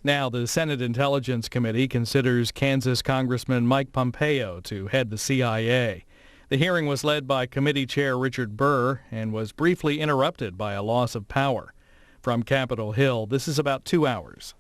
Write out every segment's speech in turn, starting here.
Now, the Senate Intelligence Committee considers Kansas Congressman Mike Pompeo to head the CIA. The hearing was led by Committee Chair Richard Burr and was briefly interrupted by a loss of power. From Capitol Hill, this is about 2 hours.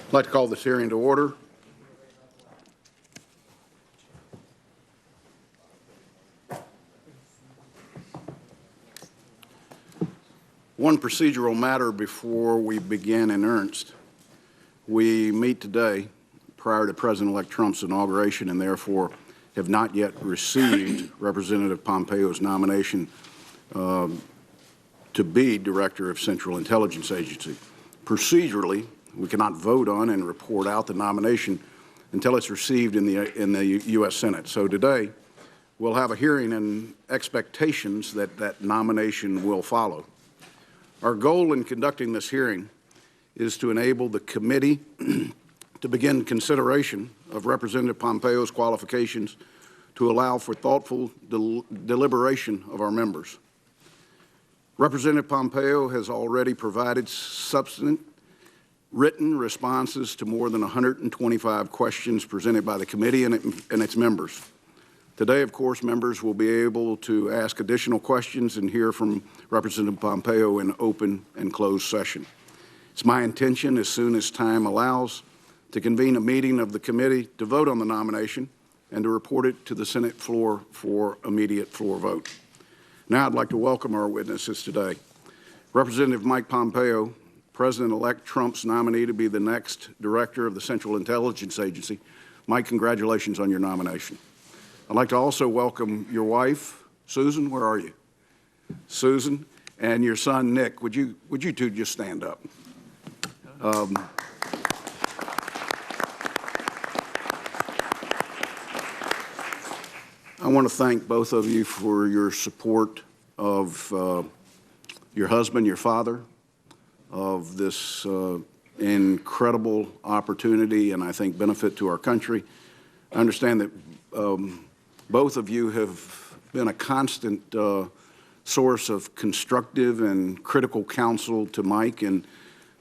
I'd like to call this hearing to order. One procedural matter before we begin in earnest. We meet today prior to President-elect Trump's inauguration and therefore have not yet received Representative Pompeo's nomination to be Director of Central Intelligence Agency. Procedurally, we cannot vote on and report out the nomination until it's received in the U.S. Senate. So today, we'll have a hearing and expectations that that nomination will follow. Our goal in conducting this hearing is to enable the committee to begin consideration of Representative Pompeo's qualifications to allow for thoughtful deliberation of our members. Representative Pompeo has already provided substantive written responses to more than 125 questions presented by the committee and its members. Today, of course, members will be able to ask additional questions and hear from Representative Pompeo in open and closed session. It's my intention, as soon as time allows, to convene a meeting of the committee to vote on the nomination and to report it to the Senate floor for immediate floor vote. Now I'd like to welcome our witnesses today. Representative Mike Pompeo, President-elect Trump's nominee to be the next Director of the Central Intelligence Agency. Mike, congratulations on your nomination. I'd like to also welcome your wife, Susan. Where are you? Susan, and your son, Nick. Would you two just stand up? I want to thank both of you for your support of your husband, your father, of this incredible opportunity and I think benefit to our country. I understand that both of you have been a constant source of constructive and critical counsel to Mike, and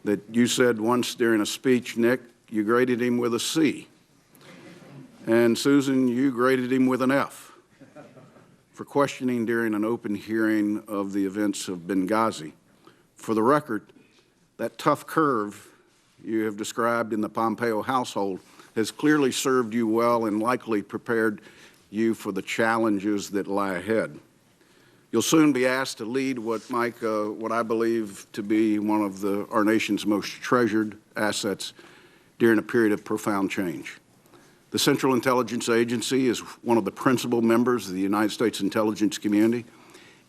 that you said once during a speech, Nick, you graded him with a C. And Susan, you graded him with an F for questioning during an open hearing of the events of Benghazi. For the record, that tough curve you have described in the Pompeo household has clearly served you well and likely prepared you for the challenges that lie ahead. You'll soon be asked to lead what I believe to be one of our nation's most treasured assets during a period of profound change. The Central Intelligence Agency is one of the principal members of the United States intelligence community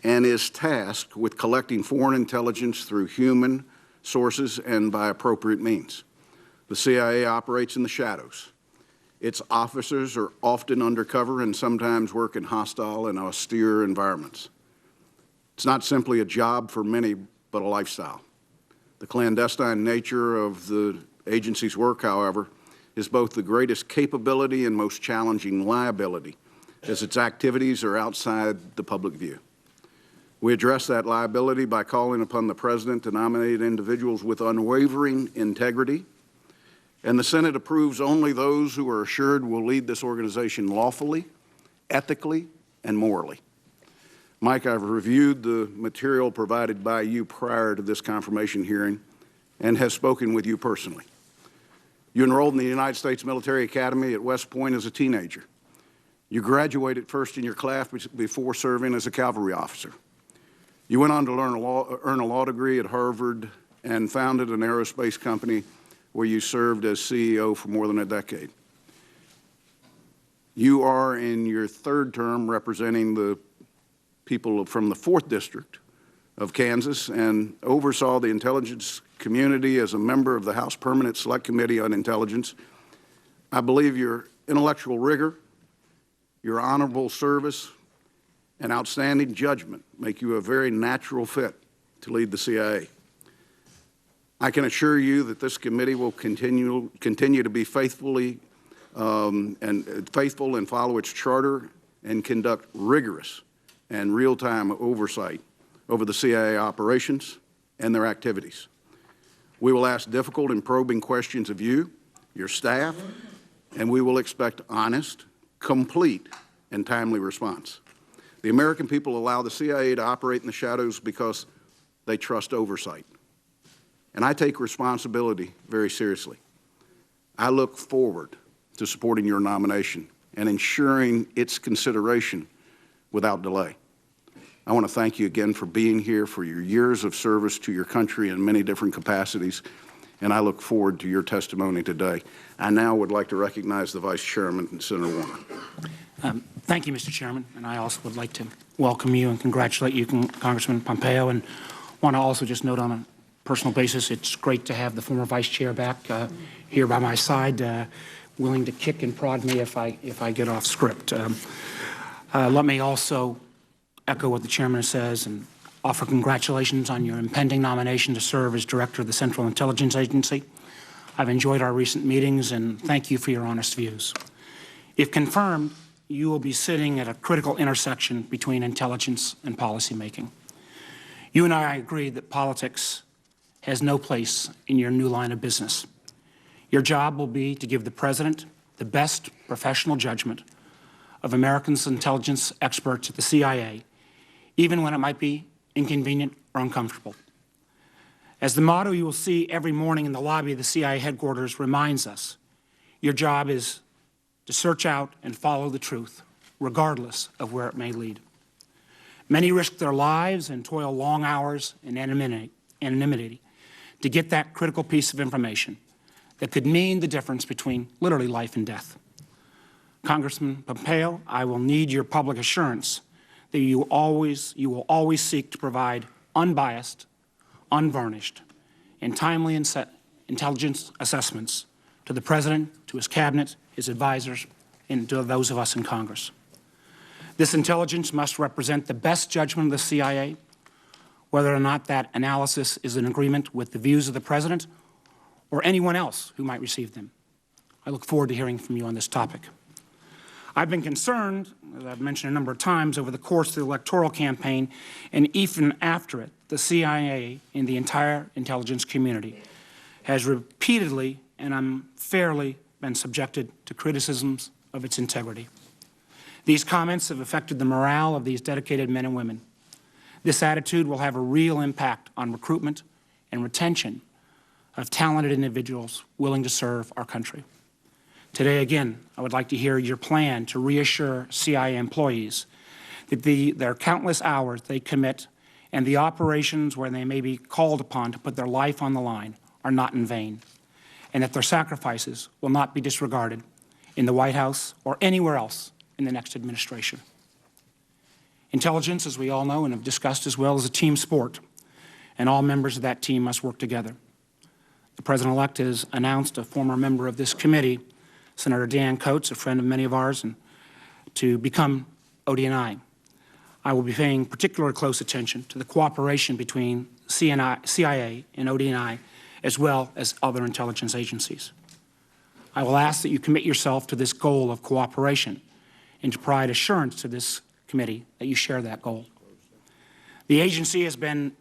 and is tasked with collecting foreign intelligence through human sources and by appropriate means. The CIA operates in the shadows. Its officers are often undercover and sometimes work in hostile and austere environments. It's not simply a job for many, but a lifestyle. The clandestine nature of the agency's work, however, is both the greatest capability and most challenging liability, as its activities are outside the public view. We address that liability by calling upon the President to nominate individuals with unwavering integrity, and the Senate approves only those who are assured will lead this organization lawfully, ethically, and morally. Mike, I've reviewed the material provided by you prior to this confirmation hearing and have spoken with you personally. You enrolled in the United States Military Academy at West Point as a teenager. You graduated first in your class before serving as a cavalry officer. You went on to earn a law degree at Harvard and founded an aerospace company where you served as CEO for more than a decade. You are in your third term representing the people from the 4th District of Kansas and oversaw the intelligence community as a member of the House Permanent Select Committee on Intelligence. I believe your intellectual rigor, your honorable service, and outstanding judgment make you a very natural fit to lead the CIA. I can assure you that this committee will continue to be faithful and follow its charter and conduct rigorous and real-time oversight over the CIA operations and their activities. We will ask difficult and probing questions of you, your staff, and we will expect honest, complete, and timely response. The American people allow the CIA to operate in the shadows because they trust oversight. And I take responsibility very seriously. I look forward to supporting your nomination and ensuring its consideration without delay. I want to thank you again for being here, for your years of service to your country in many different capacities, and I look forward to your testimony today. I now would like to recognize the Vice Chairman, Senator Warner. Thank you, Mr. Chairman, and I also would like to welcome you and congratulate you, Congressman Pompeo, and want to also just note on a personal basis, it's great to have the former Vice Chair back here by my side, willing to kick and prod me if I get off script. Let me also echo what the Chairman says and offer congratulations on your impending nomination to serve as Director of the Central Intelligence Agency. I've enjoyed our recent meetings and thank you for your honest views. If confirmed, you will be sitting at a critical intersection between intelligence and policymaking. You and I agree that politics has no place in your new line of business. Your job will be to give the President the best professional judgment of Americans' intelligence experts at the CIA, even when it might be inconvenient or uncomfortable. As the motto you will see every morning in the lobby of the CIA headquarters reminds us, your job is to search out and follow the truth, regardless of where it may lead. Many risk their lives and toil long hours in anonymity to get that critical piece of information that could mean the difference between literally life and death. Congressman Pompeo, I will need your public assurance that you will always seek to provide unbiased, unvarnished, and timely intelligence assessments to the President, to his Cabinet, his advisors, and to those of us in Congress. This intelligence must represent the best judgment of the CIA, whether or not that analysis is in agreement with the views of the President or anyone else who might receive them. I look forward to hearing from you on this topic. I've been concerned, as I've mentioned a number of times, over the course of the electoral campaign and even after it, the CIA and the entire intelligence community has repeatedly and unfairly been subjected to criticisms of its integrity. These comments have affected the morale of these dedicated men and women. This attitude will have a real impact on recruitment and retention of talented individuals willing to serve our country. Today, again, I would like to hear your plan to reassure CIA employees that their countless hours they commit and the operations where they may be called upon to put their life on the line are not in vain, and that their sacrifices will not be disregarded in the White House or anywhere else in the next administration. Intelligence, as we all know and have discussed as well, is a team sport, and all members of that team must work together. The President-elect has announced a former member of this committee, Senator Dan Coates, a friend of many of ours, and to become ODNI. I will be paying particular close attention to the cooperation between CIA and ODNI, as well as other intelligence agencies. I will ask that you commit yourself to this goal of cooperation and to provide assurance to this committee that you share that goal. The agency that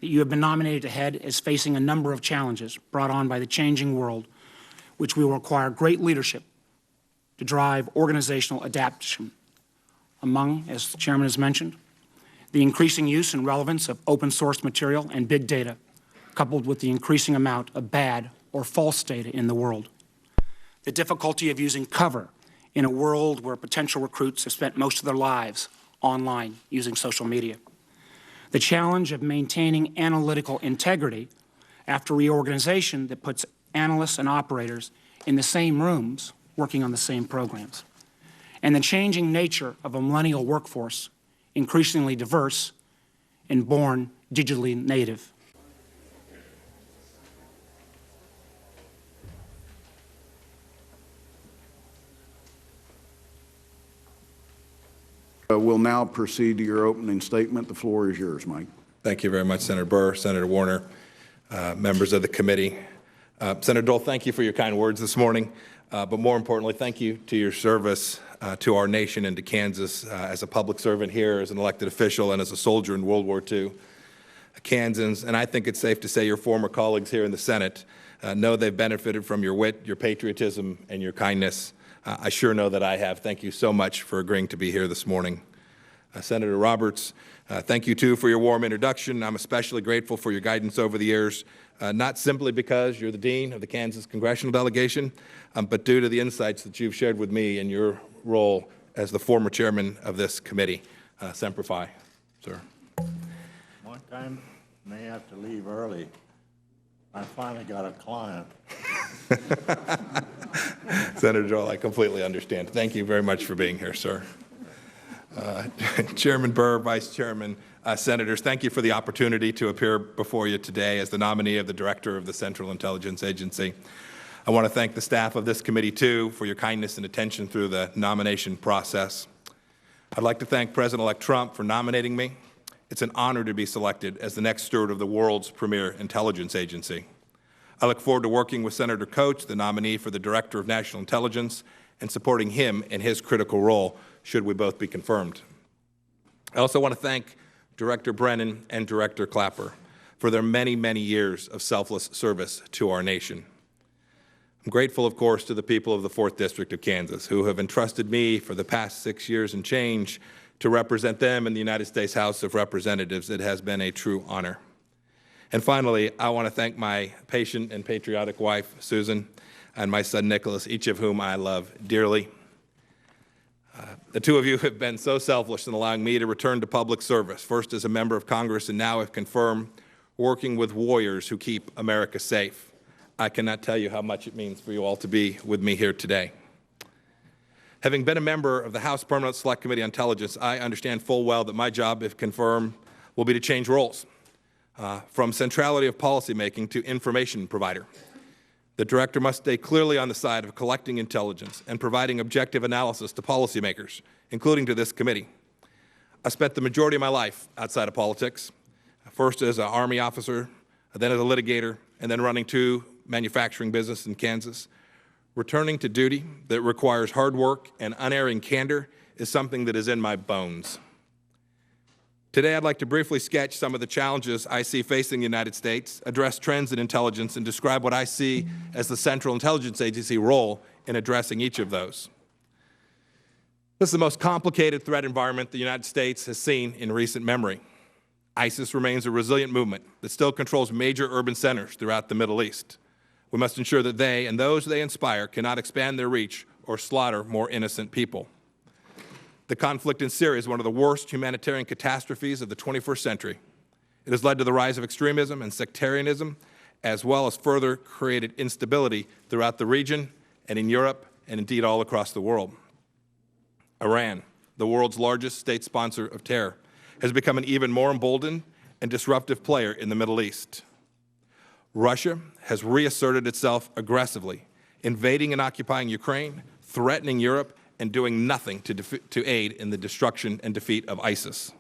you have been nominated to head is facing a number of challenges brought on by the changing world, which will require great leadership to drive organizational adaptation. Among, as the Chairman has mentioned, the increasing use and relevance of open source material and big data, coupled with the increasing amount of bad or false data in the world. The difficulty of using cover in a world where potential recruits have spent most of their lives online using social media. The challenge of maintaining analytical integrity after reorganization that puts analysts and operators in the same rooms working on the same programs. And the changing nature of a millennial workforce, increasingly diverse and born digitally native. We'll now proceed to your opening statement. The floor is yours, Mike. Thank you very much, Senator Burr, Senator Warner, members of the committee. Senator Dole, thank you for your kind words this morning, but more importantly, thank you to your service to our nation and to Kansas as a public servant here, as an elected official, and as a soldier in World War II. Kansans, and I think it's safe to say your former colleagues here in the Senate, know they've benefited from your wit, your patriotism, and your kindness. I sure know that I have. Thank you so much for agreeing to be here this morning. Senator Roberts, thank you, too, for your warm introduction. I'm especially grateful for your guidance over the years, not simply because you're the dean of the Kansas congressional delegation, but due to the insights that you've shared with me in your role as the former chairman of this committee. Semper Fi, sir. One time, may have to leave early. I finally got a client. Senator Dole, I completely understand. Thank you very much for being here, sir. Chairman Burr, Vice Chairman, Senators, thank you for the opportunity to appear before you today as the nominee of the Director of the Central Intelligence Agency. I want to thank the staff of this committee, too, for your kindness and attention through the nomination process. I'd like to thank President-elect Trump for nominating me. It's an honor to be selected as the next steward of the world's premier intelligence agency. I look forward to working with Senator Coates, the nominee for the Director of National Intelligence, and supporting him in his critical role should we both be confirmed. I also want to thank Director Brennan and Director Clapper for their many, many years of selfless service to our nation. I'm grateful, of course, to the people of the 4th District of Kansas who have entrusted me for the past 6 years and change to represent them in the United States House of Representatives. It has been a true honor. And finally, I want to thank my patient and patriotic wife, Susan, and my son, Nicholas, each of whom I love dearly. The two of you have been so selfless in allowing me to return to public service, first as a member of Congress and now, if confirmed, working with warriors who keep America safe. I cannot tell you how much it means for you all to be with me here today. Having been a member of the House Permanent Select Committee on Intelligence, I understand full well that my job, if confirmed, will be to change roles from centrality of policymaking to information provider. The director must stay clearly on the side of collecting intelligence and providing objective analysis to policymakers, including to this committee. I spent the majority of my life outside of politics, first as an Army officer, then as a litigator, and then running 2 manufacturing businesses in Kansas. Returning to duty that requires hard work and unerring candor is something that is in my bones. Today, I'd like to briefly sketch some of the challenges I see facing the United States, address trends in intelligence, and describe what I see as the Central Intelligence Agency role in addressing each of those. This is the most complicated threat environment the United States has seen in recent memory. ISIS remains a resilient movement that still controls major urban centers throughout the Middle East. We must ensure that they and those they inspire cannot expand their reach or slaughter more innocent people. The conflict in Syria is one of the worst humanitarian catastrophes of the 21st century. It has led to the rise of extremism and sectarianism, as well as further created instability throughout the region and in Europe and indeed all across the world. Iran, the world's largest state sponsor of terror, has become an even more emboldened and disruptive player in the Middle East. Russia has reasserted itself aggressively, invading and occupying Ukraine, threatening Europe, and doing nothing to aid in the destruction and defeat of ISIS.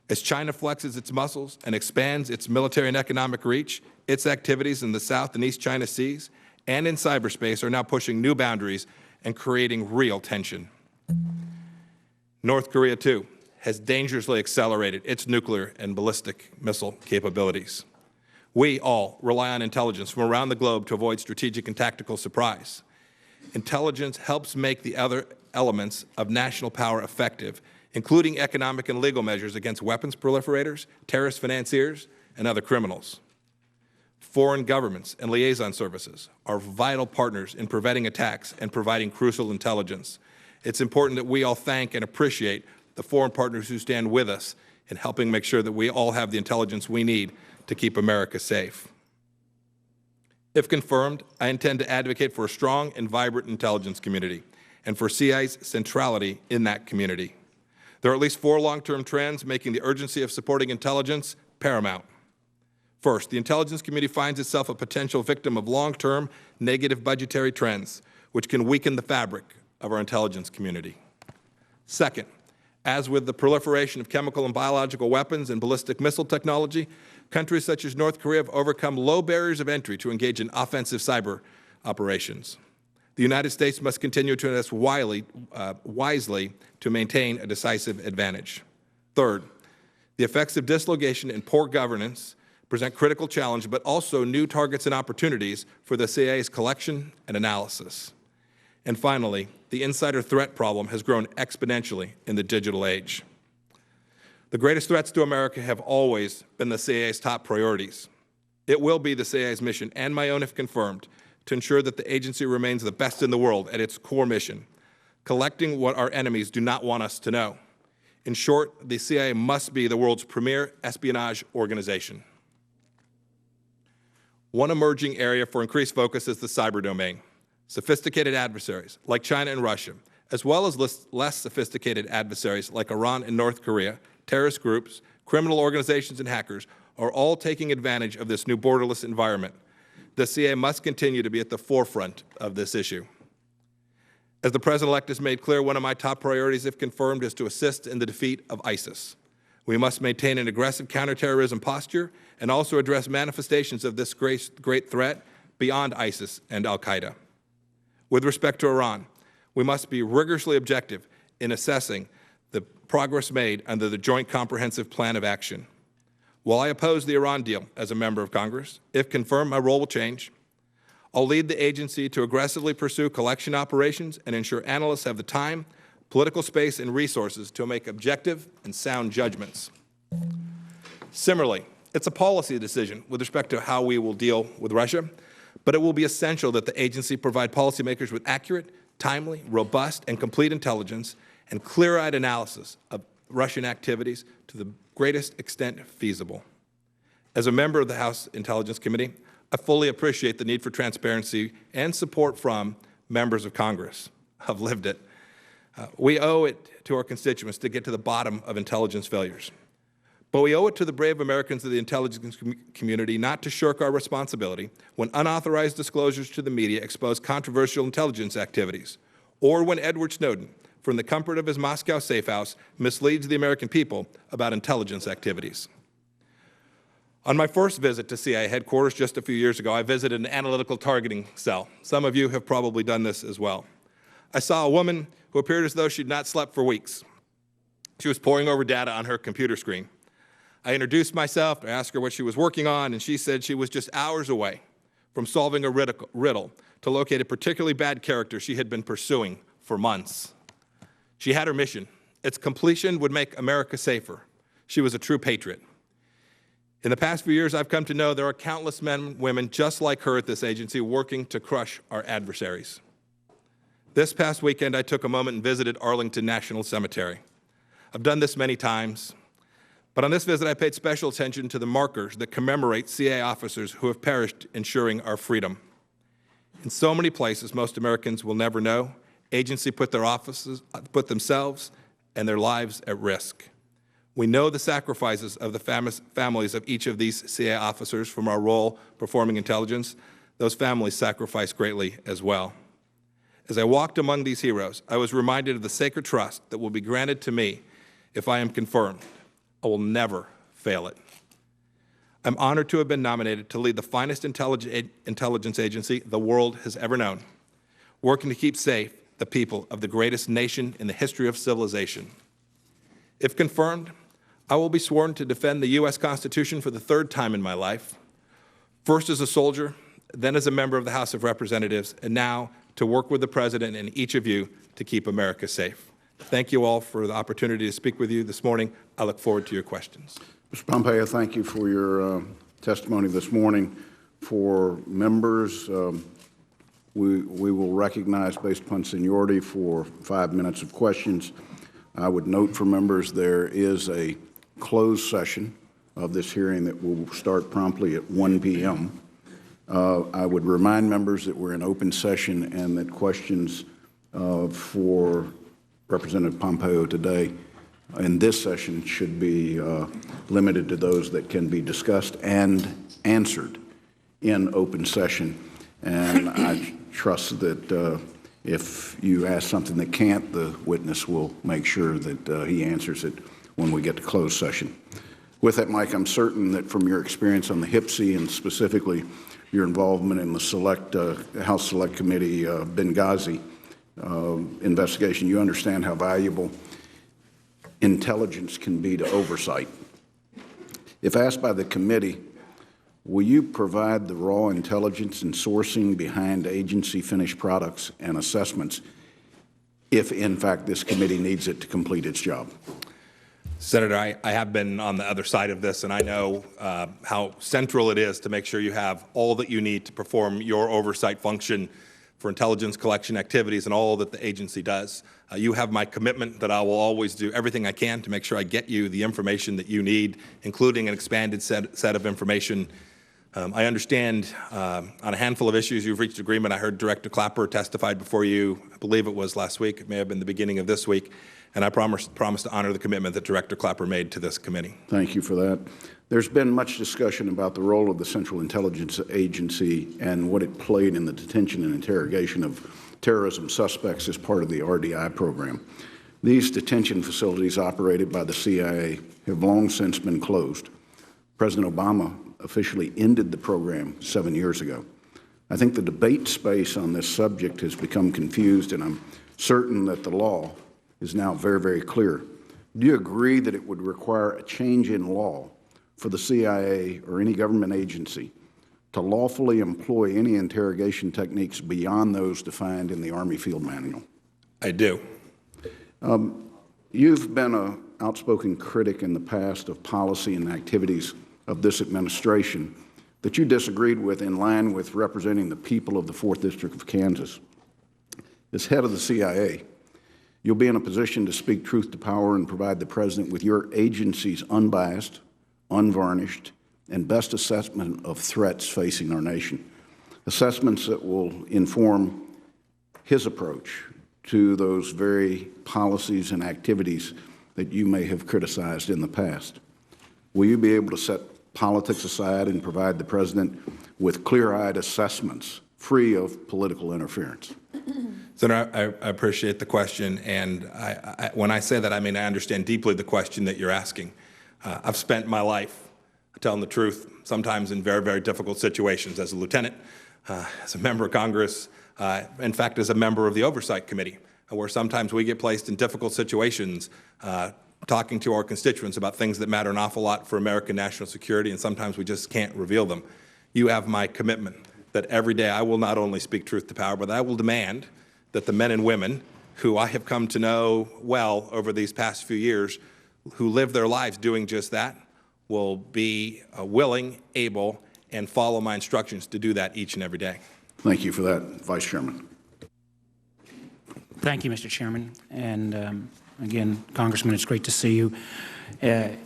As China flexes its muscles and expands its military and economic reach, its activities in the South and East China Seas and in cyberspace are now pushing new boundaries and creating real tension. North Korea, too, has dangerously accelerated its nuclear and ballistic missile capabilities. We all rely on intelligence from around the globe to avoid strategic and tactical surprise. Intelligence helps make the other elements of national power effective, including economic and legal measures against weapons proliferators, terrorist financiers, and other criminals. Foreign governments and liaison services are vital partners in preventing attacks and providing crucial intelligence. It's important that we all thank and appreciate the foreign partners who stand with us in helping make sure that we all have the intelligence we need to keep America safe. If confirmed, I intend to advocate for a strong and vibrant intelligence community and for CIA's centrality in that community. There are at least 4 long-term trends making the urgency of supporting intelligence paramount. First, the intelligence community finds itself a potential victim of long-term negative budgetary trends, which can weaken the fabric of our intelligence community. Second, as with the proliferation of chemical and biological weapons and ballistic missile technology, countries such as North Korea have overcome low barriers of entry to engage in offensive cyber operations. The United States must continue to invest wisely to maintain a decisive advantage. Third, the effects of dislocation and poor governance present critical challenges, but also new targets and opportunities for the CIA's collection and analysis. And finally, the insider threat problem has grown exponentially in the digital age. The greatest threats to America have always been the CIA's top priorities. It will be the CIA's mission, and my own if confirmed, to ensure that the agency remains the best in the world at its core mission, collecting what our enemies do not want us to know. In short, the CIA must be the world's premier espionage organization. One emerging area for increased focus is the cyber domain. Sophisticated adversaries like China and Russia, as well as less sophisticated adversaries like Iran and North Korea, terrorist groups, criminal organizations, and hackers are all taking advantage of this new borderless environment. The CIA must continue to be at the forefront of this issue. As the President-elect has made clear, one of my top priorities, if confirmed, is to assist in the defeat of ISIS. We must maintain an aggressive counterterrorism posture and also address manifestations of this great threat beyond ISIS and al-Qaeda. With respect to Iran, we must be rigorously objective in assessing the progress made under the Joint Comprehensive Plan of Action. While I oppose the Iran deal as a member of Congress, if confirmed, my role will change. I'll lead the agency to aggressively pursue collection operations and ensure analysts have the time, political space, and resources to make objective and sound judgments. Similarly, it's a policy decision with respect to how we will deal with Russia, but it will be essential that the agency provide policymakers with accurate, timely, robust, and complete intelligence and clear-eyed analysis of Russian activities to the greatest extent feasible. As a member of the House Intelligence Committee, I fully appreciate the need for transparency and support from members of Congress. I've lived it. We owe it to our constituents to get to the bottom of intelligence failures. But we owe it to the brave Americans of the intelligence community not to shirk our responsibility when unauthorized disclosures to the media expose controversial intelligence activities, or when Edward Snowden, from the comfort of his Moscow safe house, misleads the American people about intelligence activities. On my first visit to CIA headquarters just a few years ago, I visited an analytical targeting cell. Some of you have probably done this as well. I saw a woman who appeared as though she'd not slept for weeks. She was poring over data on her computer screen. I introduced myself, I asked her what she was working on, and she said she was just hours away from solving a riddle to locate a particularly bad character she had been pursuing for months. She had her mission. Its completion would make America safer. She was a true patriot. In the past few years, I've come to know there are countless men and women just like her at this agency working to crush our adversaries. This past weekend, I took a moment and visited Arlington National Cemetery. I've done this many times, but on this visit, I paid special attention to the markers that commemorate CIA officers who have perished ensuring our freedom. In so many places most Americans will never know, agency put themselves and their lives at risk. We know the sacrifices of the families of each of these CIA officers from our role performing intelligence. Those families sacrifice greatly as well. As I walked among these heroes, I was reminded of the sacred trust that will be granted to me if I am confirmed. I will never fail it. I'm honored to have been nominated to lead the finest intelligence agency the world has ever known, working to keep safe the people of the greatest nation in the history of civilization. If confirmed, I will be sworn to defend the U.S. Constitution for the third time in my life, first as a soldier, then as a member of the House of Representatives, and now to work with the President and each of you to keep America safe. Thank you all for the opportunity to speak with you this morning. I look forward to your questions. Mr. Pompeo, thank you for your testimony this morning. For members, we will recognize based upon seniority for 5 minutes of questions. I would note for members there is a closed session of this hearing that will start promptly at 1 p.m. I would remind members that we're in open session and that questions for Representative Pompeo today in this session should be limited to those that can be discussed and answered in open session. And I trust that if you ask something that can't, the witness will make sure that he answers it when we get to closed session. With that, Mike, I'm certain that from your experience on the HPSI and specifically your involvement in the House Select Committee Benghazi investigation, you understand how valuable intelligence can be to oversight. If asked by the committee, will you provide the raw intelligence and sourcing behind agency finished products and assessments if, in fact, this committee needs it to complete its job? Senator, I have been on the other side of this, and I know how central it is to make sure you have all that you need to perform your oversight function for intelligence collection activities and all that the agency does. You have my commitment that I will always do everything I can to make sure I get you the information that you need, including an expanded set of information. I understand on a handful of issues you've reached agreement. I heard Director Clapper testified before you, I believe it was last week, it may have been the beginning of this week, and I promise to honor the commitment that Director Clapper made to this committee. Thank you for that. There's been much discussion about the role of the Central Intelligence Agency and what it played in the detention and interrogation of terrorism suspects as part of the RDI program. These detention facilities operated by the CIA have long since been closed. President Obama officially ended the program 7 years ago. I think the debate space on this subject has become confused, and I'm certain that the law is now very, very clear. Do you agree that it would require a change in law for the CIA or any government agency to lawfully employ any interrogation techniques beyond those defined in the Army Field Manual? I do. You've been an outspoken critic in the past of policy and activities of this administration that you disagreed with in line with representing the people of the 4th District of Kansas. As head of the CIA, you'll be in a position to speak truth to power and provide the President with your agency's unbiased, unvarnished, and best assessment of threats facing our nation. Assessments that will inform his approach to those very policies and activities that you may have criticized in the past. Will you be able to set politics aside and provide the President with clear-eyed assessments free of political interference? Senator, I appreciate the question, and when I say that, I mean I understand deeply the question that you're asking. I've spent my life telling the truth, sometimes in very, very difficult situations as a lieutenant, as a member of Congress, in fact, as a member of the Oversight Committee, where sometimes we get placed in difficult situations talking to our constituents about things that matter an awful lot for American national security, and sometimes we just can't reveal them. You have my commitment that every day I will not only speak truth to power, but I will demand that the men and women who I have come to know well over these past few years, who live their lives doing just that, will be willing, able, and follow my instructions to do that each and every day. Thank you for that, Vice Chairman. Thank you, Mr. Chairman. And again, Congressman, it's great to see you. To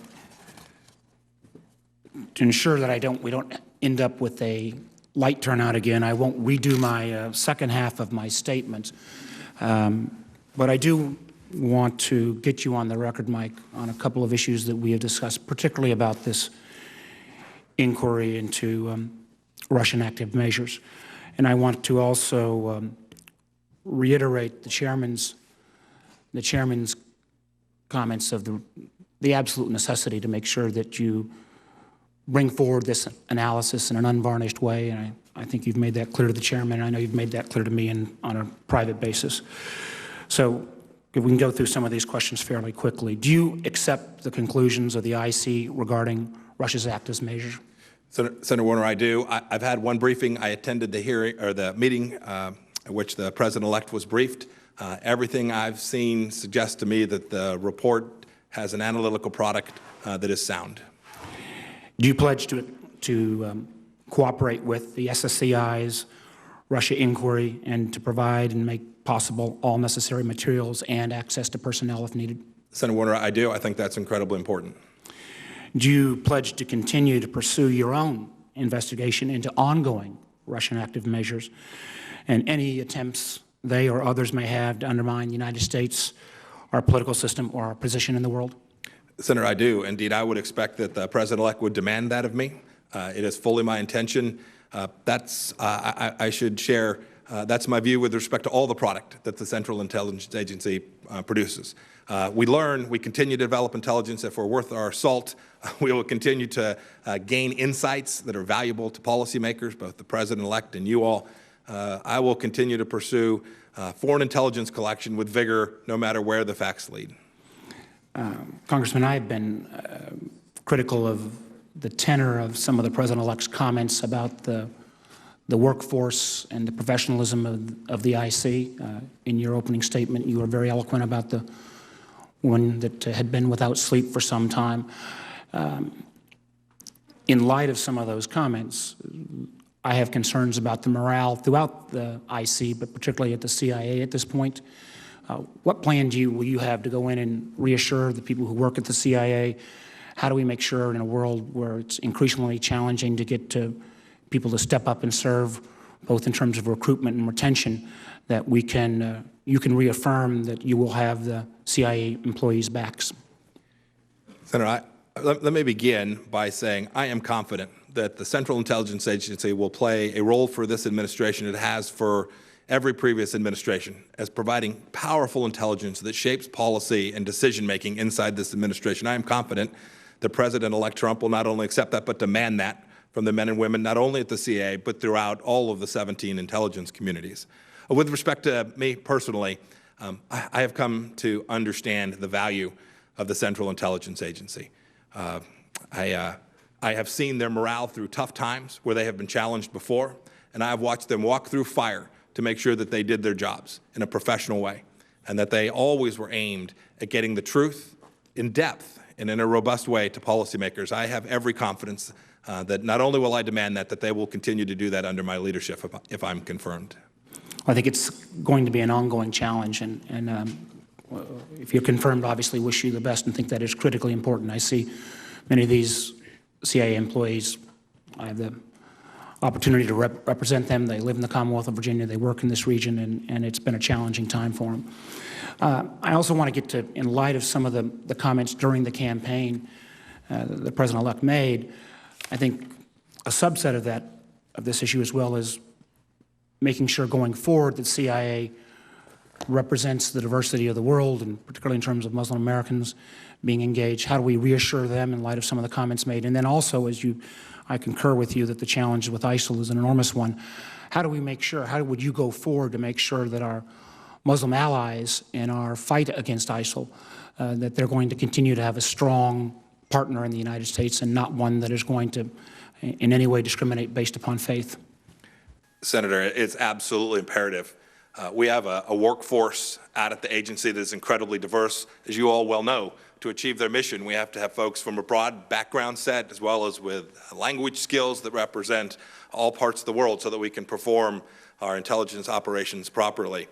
ensure that we don't end up with a light turnout again, I won't redo my second half of my statement. But I do want to get you on the record, Mike, on a couple of issues that we have discussed, particularly about this inquiry into Russian active measures. And I want to also reiterate the chairman's comments of the absolute necessity to make sure that you bring forward this analysis in an unvarnished way. And I think you've made that clear to the chairman. I know you've made that clear to me on a private basis. So if we can go through some of these questions fairly quickly. Do you accept the conclusions of the IC regarding Russia's active measures? Senator Warner, I do. I've had one briefing. I attended the hearing or the meeting at which the president-elect was briefed. Everything I've seen suggests to me that the report has an analytical product that is sound. Do you pledge to cooperate with the SSCI's Russia inquiry and to provide and make possible all necessary materials and access to personnel if needed? Senator Warner, I do. I think that's incredibly important. Do you pledge to continue to pursue your own investigation into ongoing Russian active measures and any attempts they or others may have to undermine the United States, our political system, or our position in the world? Senator, I do. Indeed, I would expect that the president-elect would demand that of me. It is fully my intention. I should share, that's my view with respect to all the product that the Central Intelligence Agency produces. We learn, we continue to develop intelligence. If we're worth our salt, we will continue to gain insights that are valuable to policymakers, both the president-elect and you all. I will continue to pursue foreign intelligence collection with vigor, no matter where the facts lead. Congressman, I have been critical of the tenor of some of the president-elect's comments about the workforce and the professionalism of the IC. In your opening statement, you were very eloquent about the one that had been without sleep for some time. In light of some of those comments, I have concerns about the morale throughout the IC, but particularly at the CIA at this point. What plan will you have to go in and reassure the people who work at the CIA? How do we make sure in a world where it's increasingly challenging to get people to step up and serve, both in terms of recruitment and retention, that we can, you can reaffirm that you will have the CIA employees' backs? Senator, let me begin by saying I am confident that the Central Intelligence Agency will play a role for this administration it has for every previous administration as providing powerful intelligence that shapes policy and decision-making inside this administration. I am confident that President-elect Trump will not only accept that but demand that from the men and women, not only at the CIA, but throughout all of the 17 intelligence communities. With respect to me personally, I have come to understand the value of the Central Intelligence Agency. I have seen their morale through tough times where they have been challenged before, and I have watched them walk through fire to make sure that they did their jobs in a professional way and that they always were aimed at getting the truth in depth and in a robust way to policymakers. I have every confidence that not only will I demand that they will continue to do that under my leadership if I'm confirmed. I think it's going to be an ongoing challenge, and if you're confirmed, obviously wish you the best and think that is critically important. I see many of these CIA employees. I have the opportunity to represent them. They live in the Commonwealth of Virginia. They work in this region, and it's been a challenging time for them. I also want to get to, in light of some of the comments during the campaign the President-elect made, I think a subset of this issue as well is making sure going forward that CIA represents the diversity of the world, and particularly in terms of Muslim Americans being engaged. How do we reassure them in light of some of the comments made? And then also, I concur with you that the challenge with ISIL is an enormous one. How do we make sure, how would you go forward to make sure that our Muslim allies in our fight against ISIL, that they're going to continue to have a strong partner in the United States and not one that is going to in any way discriminate based upon faith? Senator, it's absolutely imperative We have a workforce out at the agency that is incredibly diverse, as you all well know. To achieve their mission, we have to have folks from a broad background set, as well as with language skills that represent all parts of the world so that we can perform our intelligence operations properly.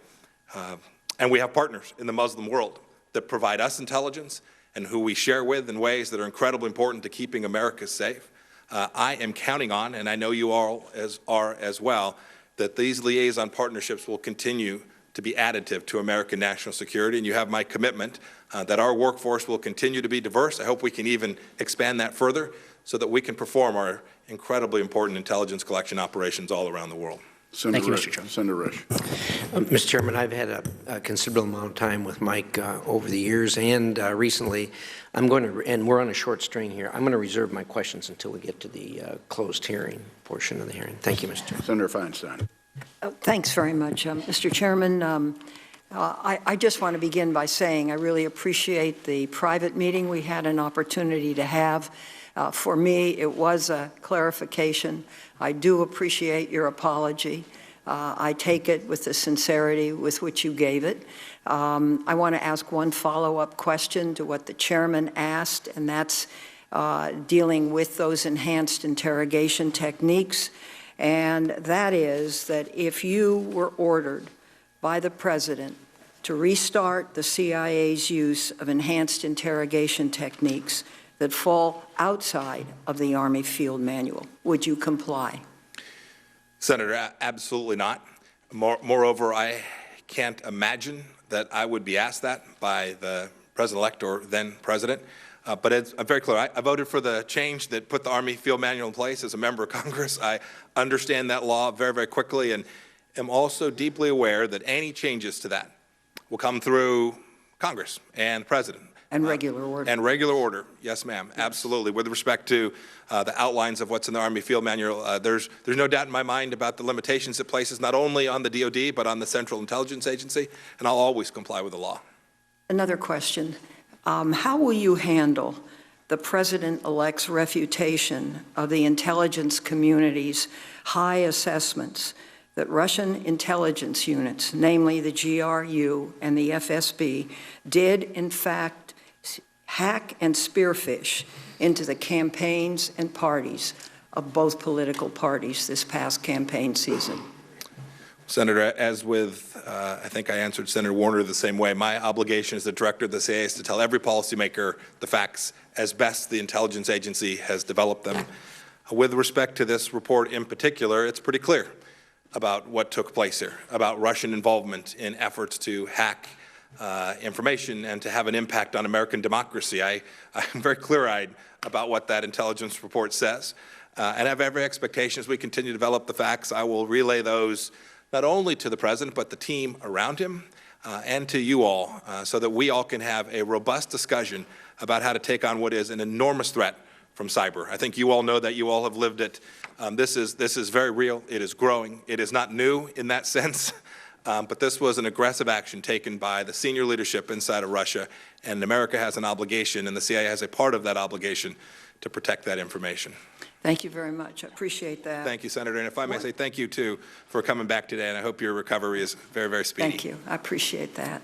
And we have partners in the Muslim world that provide us intelligence and who we share with in ways that are incredibly important to keeping America safe. I am counting on, and I know you all are as well, that these liaison partnerships will continue to be additive to American national security, and you have my commitment that our workforce will continue to be diverse. I hope we can even expand that further so that we can perform our incredibly important intelligence collection operations all around the world. Thank you, Mr. Chairman. Senator Rush. Mr. Chairman, I've had a considerable amount of time with Mike over the years, and recently I'm going to, and we're on a short string here, I'm going to reserve my questions until we get to the closed hearing portion of the hearing. Thank you, Mr. Chairman. Senator Feinstein. Thanks very much, Mr. Chairman. I just want to begin by saying I really appreciate the private meeting we had an opportunity to have. For me, it was a clarification. I do appreciate your apology. I take it with the sincerity with which you gave it. I want to ask one follow-up question to what the chairman asked, and that's dealing with those enhanced interrogation techniques. And that is that if you were ordered by the president to restart the CIA's use of enhanced interrogation techniques that fall outside of the Army Field Manual, would you comply? Senator, absolutely not. Moreover, I can't imagine that I would be asked that by the president-elect or then president. But I'm very clear. I voted for the change that put the Army Field Manual in place as a member of Congress. I understand that law very, very quickly, and am also deeply aware that any changes to that will come through Congress and the President. And regular order. And regular order, yes, ma'am, yes. Absolutely. With respect to the outlines of what's in the Army Field Manual, there's no doubt in my mind about the limitations it places not only on the DOD, but on the Central Intelligence Agency, and I'll always comply with the law. Another question. How will you handle the President-elect's refutation of the intelligence community's high assessments that Russian intelligence units, namely the GRU and the FSB, did in fact hack and spearfish into the campaigns and parties of both political parties this past campaign season? Senator, as with, I think I answered Senator Warner the same way, my obligation as the director of the CIA is to tell every policymaker the facts as best the intelligence agency has developed them. With respect to this report in particular, it's pretty clear about what took place here, about Russian involvement in efforts to hack information and to have an impact on American democracy. I'm very clear-eyed about what that intelligence report says. And I have every expectation as we continue to develop the facts, I will relay those not only to the President, but the team around him and to you all, so that we all can have a robust discussion about how to take on what is an enormous threat from cyber. I think you all know that. You all have lived it. This is very real. It is growing. It is not new in that sense, but this was an aggressive action taken by the senior leadership inside of Russia, and America has an obligation, and the CIA has a part of that obligation to protect that information. Thank you very much. I appreciate that. Thank you, Senator. And if I may say thank you, too, for coming back today, and I hope your recovery is very, very speedy. Thank you. I appreciate that.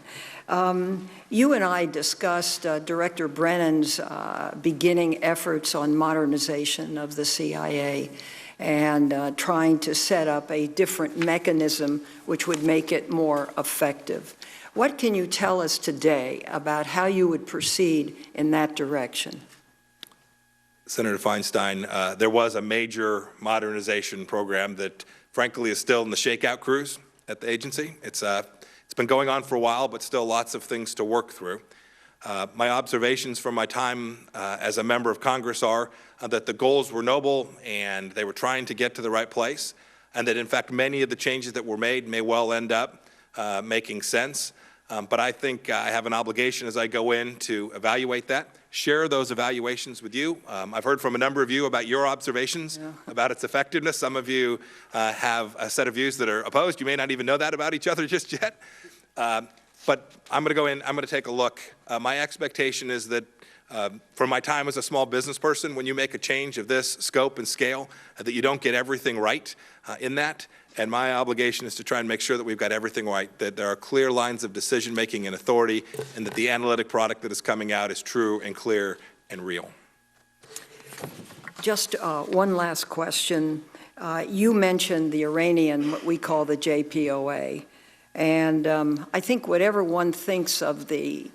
You and I discussed Director Brennan's beginning efforts on modernization of the CIA and trying to set up a different mechanism which would make it more effective. What can you tell us today about how you would proceed in that direction? Senator Feinstein, there was a major modernization program that, frankly, is still in the shakeout cruise at the agency. It's been going on for a while, but still lots of things to work through. My observations from my time as a member of Congress are that the goals were noble and they were trying to get to the right place, and that, in fact, many of the changes that were made may well end up making sense. But I think I have an obligation as I go in to evaluate that, share those evaluations with you. I've heard from a number of you about your observations about its effectiveness. Some of you have a set of views that are opposed. You may not even know that about each other just yet. But I'm going to go in, I'm going to take a look. My expectation is that from my time as a small business person, when you make a change of this scope and scale, that you don't get everything right in that, and my obligation is to try and make sure that we've got everything right, that there are clear lines of decision-making and authority, and that the analytic product that is coming out is true and clear and real. Just one last question. You mentioned the Iranian, what we call the JPOA, and I think whatever one thinks of the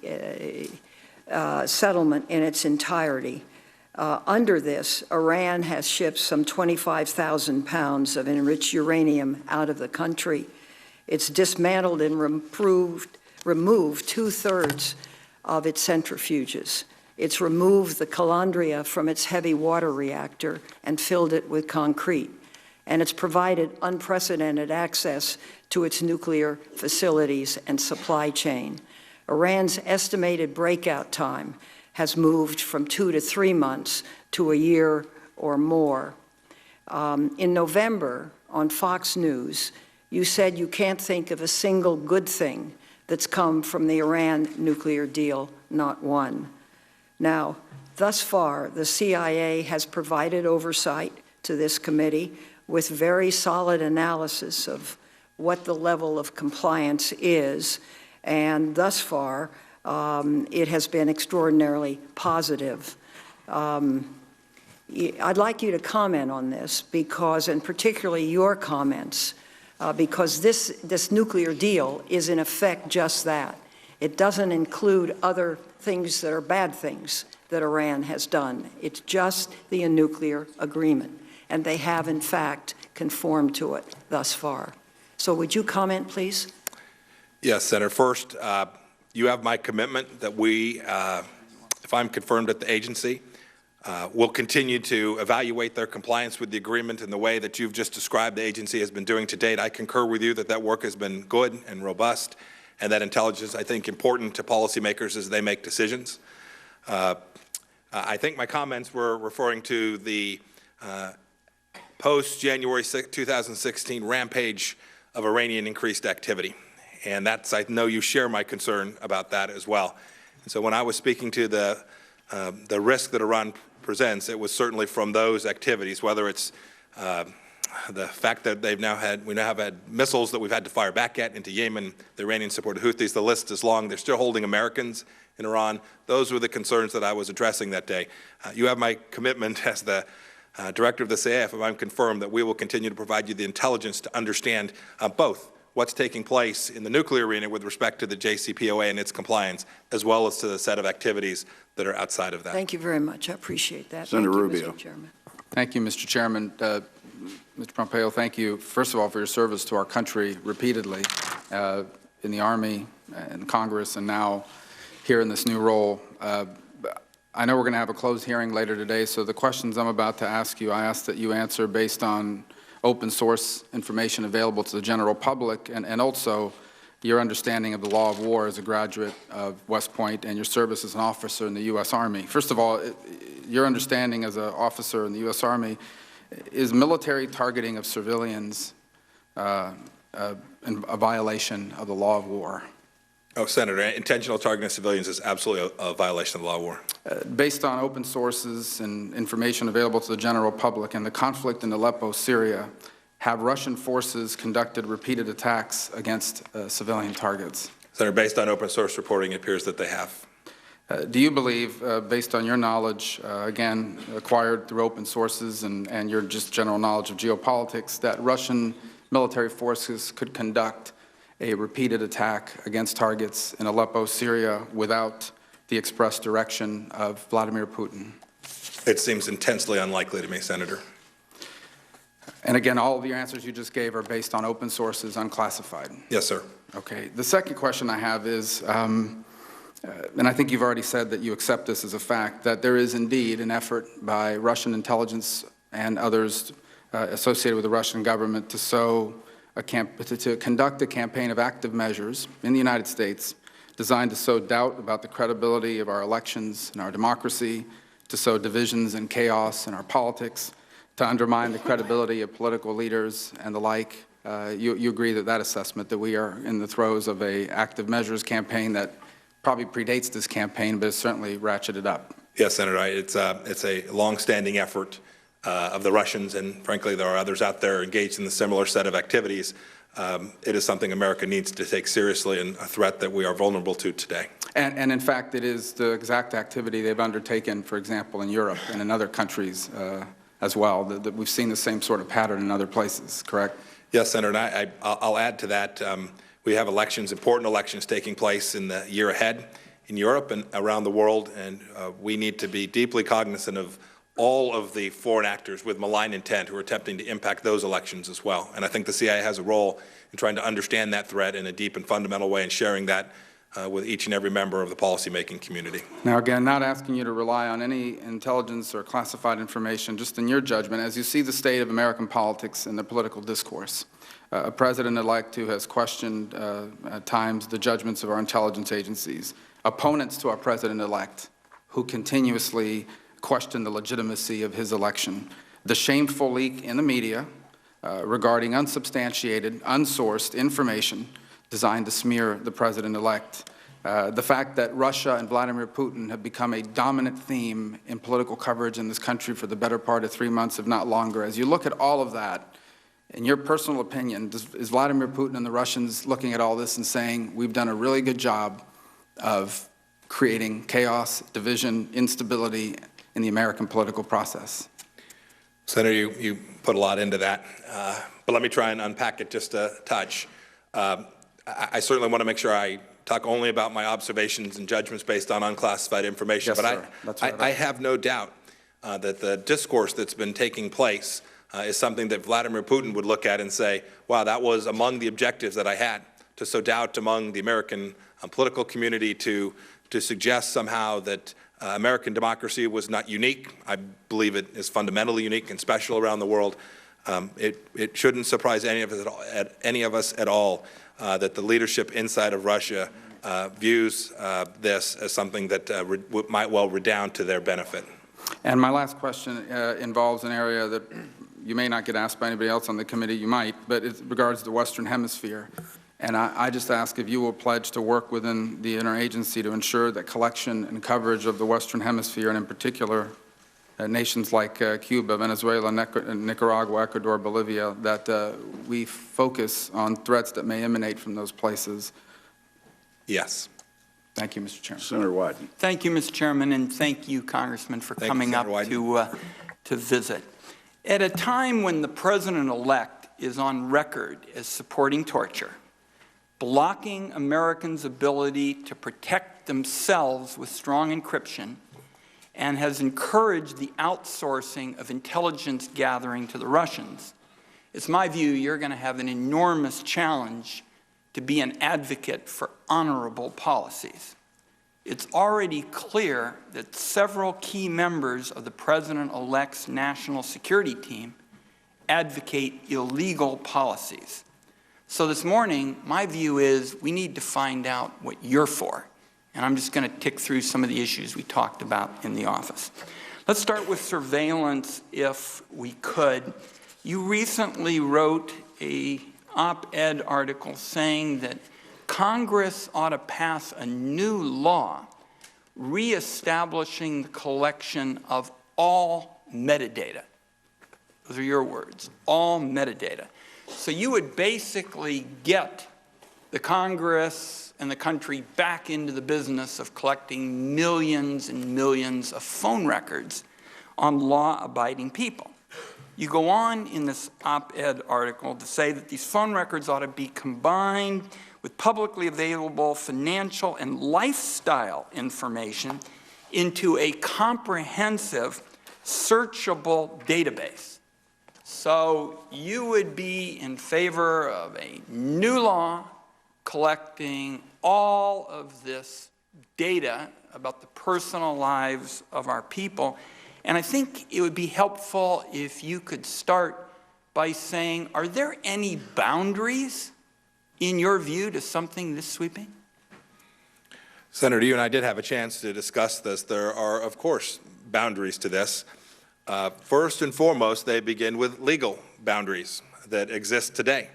settlement in its entirety, under this, Iran has shipped some 25,000 pounds of enriched uranium out of the country. It's dismantled and removed two-thirds of its centrifuges. It's removed the calandria from its heavy water reactor and filled it with concrete. And it's provided unprecedented access to its nuclear facilities and supply chain. Iran's estimated breakout time has moved from 2 to 3 months to a year or more. In November, on Fox News, you said you can't think of a single good thing that's come from the Iran nuclear deal, not one. Now, thus far, the CIA has provided oversight to this committee with very solid analysis of what the level of compliance is, and thus far, it has been extraordinarily positive. I'd like you to comment on this because, and particularly your comments, because this nuclear deal is in effect just that. It doesn't include other things that are bad things that Iran has done. It's just the nuclear agreement, and they have, in fact, conformed to it thus far. So would you comment, please? Yes, Senator. First, you have my commitment that we, if I'm confirmed at the agency, will continue to evaluate their compliance with the agreement in the way that you've just described the agency has been doing to date. I concur with you that that work has been good and robust, and that intelligence is, I think, important to policymakers as they make decisions. I think my comments were referring to the post-January 2016 rampage of Iranian increased activity. And that's, I know you share my concern about that as well. And so when I was speaking to the risk that Iran presents, it was certainly from those activities, whether it's the fact that we now have had missiles that we've had to fire back at into Yemen, the Iranian-supported Houthis, the list is long. They're still holding Americans in Iran. Those were the concerns that I was addressing that day. You have my commitment as the director of the CIA, if I'm confirmed, that we will continue to provide you the intelligence to understand both what's taking place in the nuclear arena with respect to the JCPOA and its compliance, as well as to the set of activities that are outside of that. Thank you very much. I appreciate that. Senator Rubio. Mr. Chairman. Thank you, Mr. Chairman. Mr. Pompeo, thank you, first of all, for your service to our country repeatedly in the Army, in Congress, and now here in this new role. I know we're going to have a closed hearing later today, so the questions I'm about to ask you, I ask that you answer based on open source information available to the general public, and also your understanding of the law of war as a graduate of West Point and your service as an officer in the U.S. Army. First of all, your understanding as an officer in the U.S. Army, is military targeting of civilians a violation of the law of war? Oh, Senator, intentional targeting of civilians is absolutely a violation of the law of war. Based on open sources and information available to the general public and the conflict in Aleppo, Syria, have Russian forces conducted repeated attacks against civilian targets? Senator, based on open source reporting, it appears that they have. Do you believe, based on your knowledge, again, acquired through open sources and your just general knowledge of geopolitics, that Russian military forces could conduct a repeated attack against targets in Aleppo, Syria, without the express direction of Vladimir Putin? It seems intensely unlikely to me, Senator. And again, all of your answers you just gave are based on open sources, unclassified? Yes, sir. Okay. The second question I have is, and I think you've already said that you accept this as a fact, that there is indeed an effort by Russian intelligence and others associated with the Russian government to conduct a campaign of active measures in the United States designed to sow doubt about the credibility of our elections and our democracy, to sow divisions and chaos in our politics, to undermine the credibility of political leaders and the like. You agree that that assessment, that we are in the throes of an active measures campaign that probably predates this campaign, but it's certainly ratcheted up? Yes, Senator. It's a long-standing effort of the Russians, and frankly, there are others out there engaged in the similar set of activities. It is something America needs to take seriously and a threat that we are vulnerable to today. And in fact, it is the exact activity they've undertaken, for example, in Europe and in other countries as well. That we've seen the same sort of pattern in other places, correct? Yes, Senator, and I'll add to that. We have elections, important elections taking place in the year ahead in Europe and around the world, and we need to be deeply cognizant of all of the foreign actors with malign intent who are attempting to impact those elections as well. And I think the CIA has a role in trying to understand that threat in a deep and fundamental way and sharing that with each and every member of the policymaking community. Now, again, not asking you to rely on any intelligence or classified information, just in your judgment, as you see the state of American politics and the political discourse, a president-elect who has questioned at times the judgments of our intelligence agencies, opponents to our president-elect who continuously question the legitimacy of his election, the shameful leak in the media regarding unsubstantiated, unsourced information designed to smear the president-elect, the fact that Russia and Vladimir Putin have become a dominant theme in political coverage in this country for the better part of 3 months, if not longer. As you look at all of that, in your personal opinion, is Vladimir Putin and the Russians looking at all this and saying, we've done a really good job of creating chaos, division, instability in the American political process? Senator, you put a lot into that, but let me try and unpack it just a touch. I certainly want to make sure I talk only about my observations and judgments based on unclassified information, Yes, but sir. I have no doubt that the discourse that's been taking place is something that Vladimir Putin would look at and say, wow, that was among the objectives that I had, to sow doubt among the American political community, to suggest somehow that American democracy was not unique. I believe it is fundamentally unique and special around the world. It shouldn't surprise any of us at all that the leadership inside of Russia views this as something that might well redound to their benefit. And my last question involves an area that you may not get asked by anybody else on the committee, you might, but it regards the Western Hemisphere. And I just ask if you will pledge to work within the interagency to ensure that collection and coverage of the Western Hemisphere, and in particular nations like Cuba, Venezuela, Nicaragua, Ecuador, Bolivia, that we focus on threats that may emanate from those places. Yes. Thank you, Mr. Chairman. Senator Wyden. Thank you, Mr. Chairman, and thank you, Congressman, for coming up to visit. At a time when the President-elect is on record as supporting torture, blocking Americans' ability to protect themselves with strong encryption, and has encouraged the outsourcing of intelligence gathering to the Russians, it's my view you're going to have an enormous challenge to be an advocate for honorable policies. It's already clear that several key members of the President-elect's national security team advocate illegal policies. So this morning, my view is we need to find out what you're for. And I'm just going to tick through some of the issues we talked about in the office. Let's start with surveillance, if we could. You recently wrote an op-ed article saying that Congress ought to pass a new law reestablishing the collection of all metadata. Those are your words, all metadata. So you would basically get the Congress and the country back into the business of collecting millions and millions of phone records on law-abiding people. You go on in this op-ed article to say that these phone records ought to be combined with publicly available financial and lifestyle information into a comprehensive, searchable database. So you would be in favor of a new law collecting all of this data about the personal lives of our people. And I think it would be helpful if you could start by saying, are there any boundaries, in your view, to something this sweeping? Senator, you and I did have a chance to discuss this. There are, of course, boundaries to this. First and foremost, they begin with legal boundaries that exist today.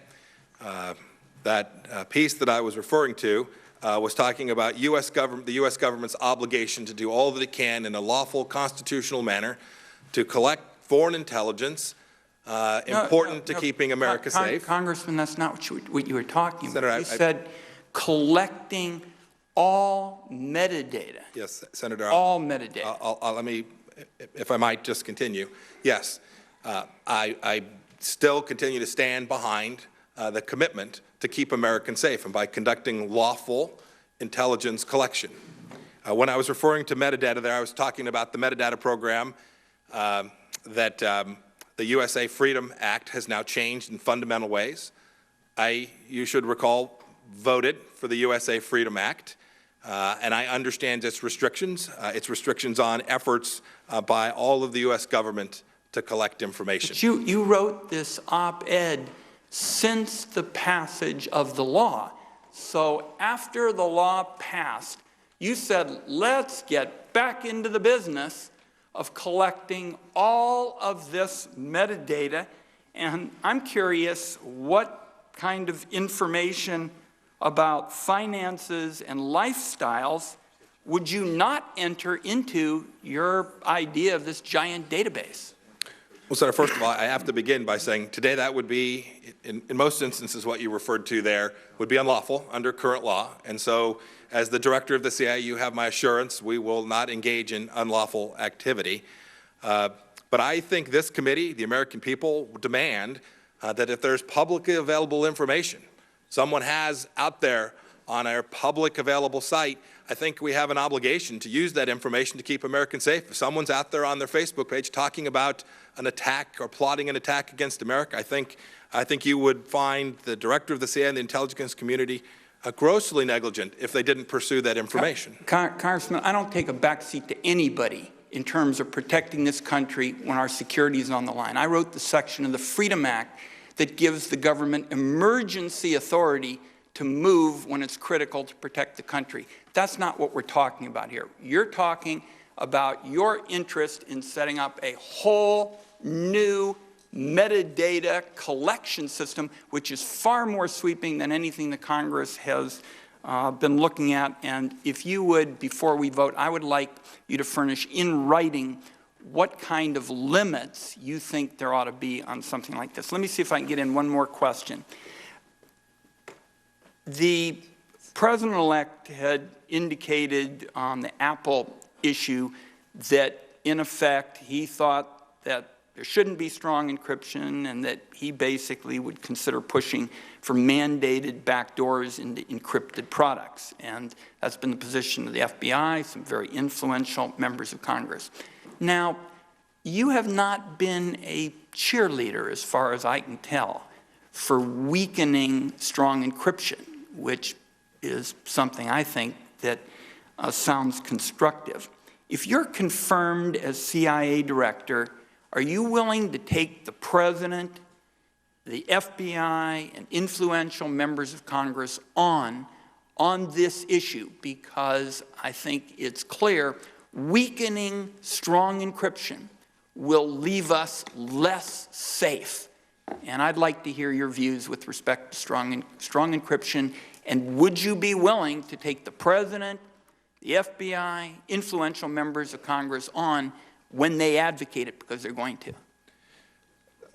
That piece that I was referring to was talking about the U.S. government's obligation to do all that it can in a lawful constitutional manner to collect foreign intelligence, important to keeping America safe. Congressman, that's not what you were talking Senator, about. You said collecting all metadata. Yes, Senator. All metadata. Let me, if I might just continue. Yes, I still continue to stand behind the commitment to keep Americans safe and by conducting lawful intelligence collection. When I was referring to metadata there, I was talking about the metadata program that the USA Freedom Act has now changed in fundamental ways. You should recall, voted for the USA Freedom Act, and I understand its restrictions on efforts by all of the U.S. government to collect information. But you wrote this op-ed since the passage of the law. So after the law passed, you said, let's get back into the business of collecting all of this metadata. And I'm curious what kind of information about finances and lifestyles would you not enter into your idea of this giant database? Well, Senator, first of all, I have to begin by saying today that would be, in most instances, what you referred to there would be unlawful under current law. And so, as the director of the CIA, you have my assurance we will not engage in unlawful activity. But I think this committee, the American people, demand that if there's publicly available information someone has out there on our public available site, I think we have an obligation to use that information to keep Americans safe. If someone's out there on their Facebook page talking about an attack or plotting an attack against America, I think you would find the director of the CIA and the intelligence community grossly negligent if they didn't pursue that information. Congressman, I don't take a backseat to anybody in terms of protecting this country when our security is on the line. I wrote the section of the Freedom Act that gives the government emergency authority to move when it's critical to protect the country. That's not what we're talking about here. You're talking about your interest in setting up a whole new metadata collection system, which is far more sweeping than anything the Congress has been looking at. And if you would, before we vote, I would like you to furnish in writing what kind of limits you think there ought to be on something like this. Let me see if I can get in one more question. The President-elect had indicated on the Apple issue that, in effect, he thought that there shouldn't be strong encryption and that he basically would consider pushing for mandated backdoors into encrypted products. And that's been the position of the FBI, some very influential members of Congress. Now, you have not been a cheerleader, as far as I can tell, for weakening strong encryption, which is something I think that sounds constructive. If you're confirmed as CIA director, are you willing to take the President, the FBI, and influential members of Congress on this issue? Because I think it's clear weakening strong encryption will leave us less safe. And I'd like to hear your views with respect to strong encryption. And would you be willing to take the President, the FBI, influential members of Congress on when they advocate it, because they're going to?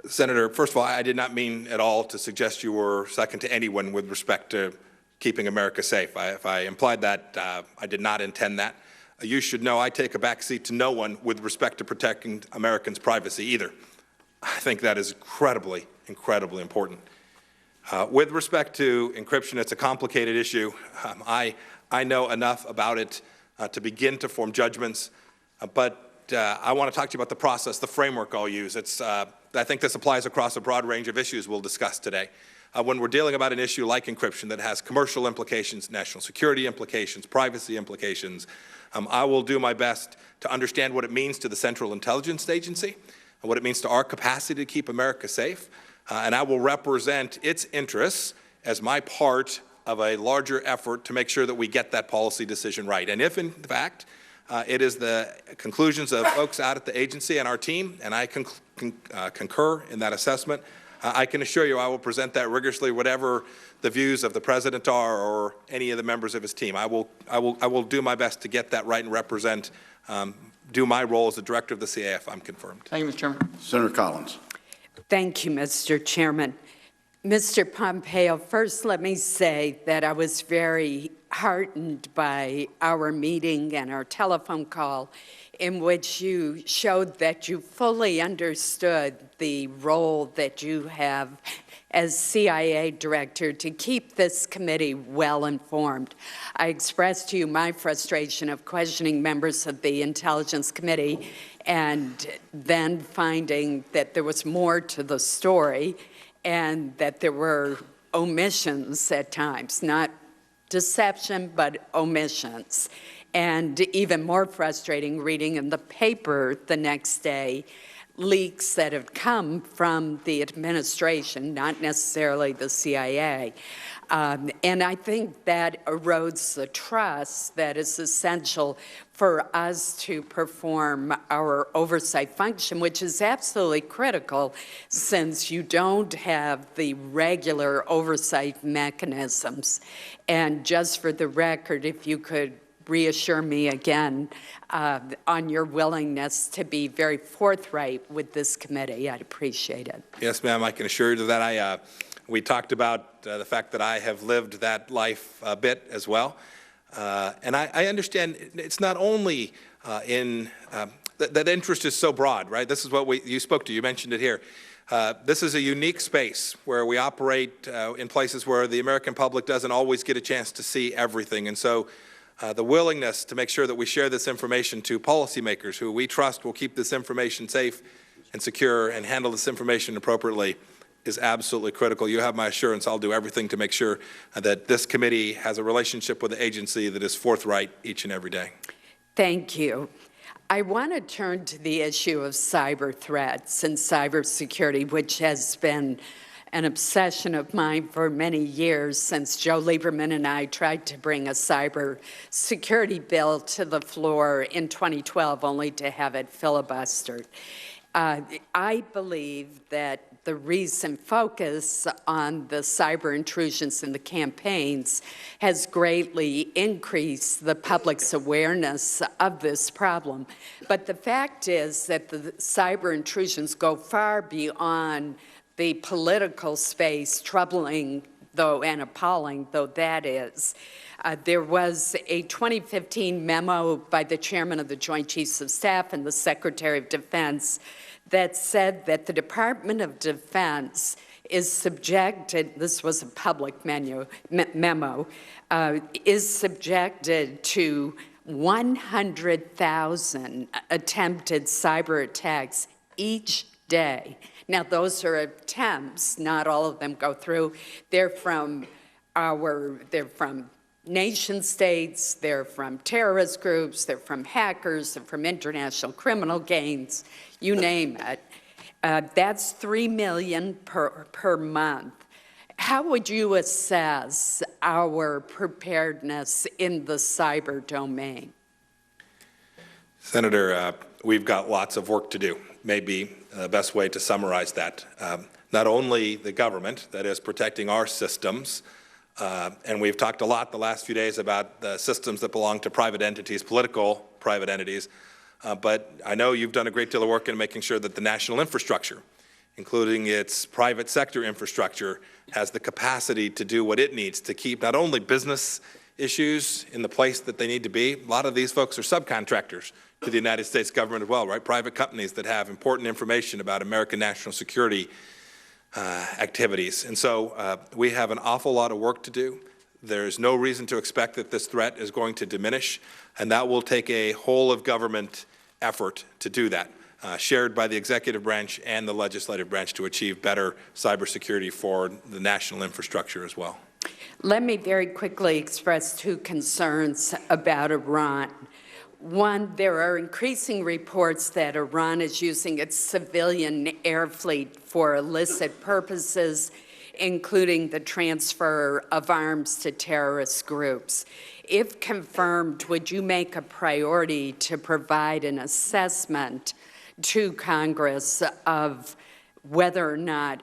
Senator, first of all, I did not mean at all to suggest you were second to anyone with respect to keeping America safe. If I implied that, I did not intend that. You should know I take a backseat to no one with respect to protecting Americans' privacy either. I think that is incredibly, incredibly important. With respect to encryption, it's a complicated issue. I know enough about it to begin to form judgments, but I want to talk to you about the process, the framework I'll use. I think this applies across a broad range of issues we'll discuss today. When we're dealing about an issue like encryption that has commercial implications, national security implications, privacy implications, I will do my best to understand what it means to the Central Intelligence Agency, and what it means to our capacity to keep America safe, and I will represent its interests as my part of a larger effort to make sure that we get that policy decision right. And if, in fact, it is the conclusions of folks out at the agency and our team, and I concur in that assessment, I can assure you I will present that rigorously, whatever the views of the President are or any of the members of his team. I will do my best to get that right and represent do my role as the director of the CIA if I'm confirmed. Thank you, Mr. Chairman. Senator Collins. Thank you, Mr. Chairman. Mr. Pompeo, first let me say that I was very heartened by our meeting and our telephone call in which you showed that you fully understood the role that you have as CIA director to keep this committee well informed. I expressed to you my frustration of questioning members of the Intelligence Committee and then finding that there was more to the story and that there were omissions at times, not deception, but omissions. And even more frustrating, reading in the paper the next day leaks that have come from the administration, not necessarily the CIA. And I think that erodes the trust that is essential for us to perform our oversight function, which is absolutely critical since you don't have the regular oversight mechanisms. And just for the record, if you could reassure me again on your willingness to be very forthright with this committee, I'd appreciate it. Yes, ma'am, I can assure you that we talked about the fact that I have lived that life a bit as well. And I understand it's not only that interest is so broad, right? This is what you spoke to, you mentioned it here. This is a unique space where we operate in places where the American public doesn't always get a chance to see everything. And so the willingness to make sure that we share this information to policymakers who we trust will keep this information safe and secure and handle this information appropriately is absolutely critical. You have my assurance I'll do everything to make sure that this committee has a relationship with the agency that is forthright each and every day. Thank you. I want to turn to the issue of cyber threats and cybersecurity, which has been an obsession of mine for many years since Joe Lieberman and I tried to bring a cyber security bill to the floor in 2012, only to have it filibustered. I believe that the recent focus on the cyber intrusions in the campaigns has greatly increased the public's awareness of this problem. But the fact is that the cyber intrusions go far beyond the political space, troubling though and appalling though that is. There was a 2015 memo by the chairman of the Joint Chiefs of Staff and the Secretary of Defense that said that the Department of Defense is subjected, this was a public memo, is subjected to 100,000 attempted cyber attacks each day. Now, those are attempts, not all of them go through. They're from nation states, they're from terrorist groups, they're from hackers, they're from international criminal gangs, you name it. That's 3 million per month. How would you assess our preparedness in the cyber domain? Senator, we've got lots of work to do. Maybe the best way to summarize that. Not only the government that is protecting our systems, and we've talked a lot the last few days about the systems that belong to private entities, political private entities, but I know you've done a great deal of work in making sure that the national infrastructure, including its private sector infrastructure, has the capacity to do what it needs to keep not only business issues in the place that they need to be. A lot of these folks are subcontractors to the United States government as well, right? Private companies that have important information about American national security activities. And so we have an awful lot of work to do. There's no reason to expect that this threat is going to diminish, and that will take a whole of government effort to do that, shared by the executive branch and the legislative branch to achieve better cybersecurity for the national infrastructure as well. Let me very quickly express two concerns about Iran. One, there are increasing reports that Iran is using its civilian air fleet for illicit purposes, including the transfer of arms to terrorist groups. If confirmed, would you make a priority to provide an assessment to Congress of whether or not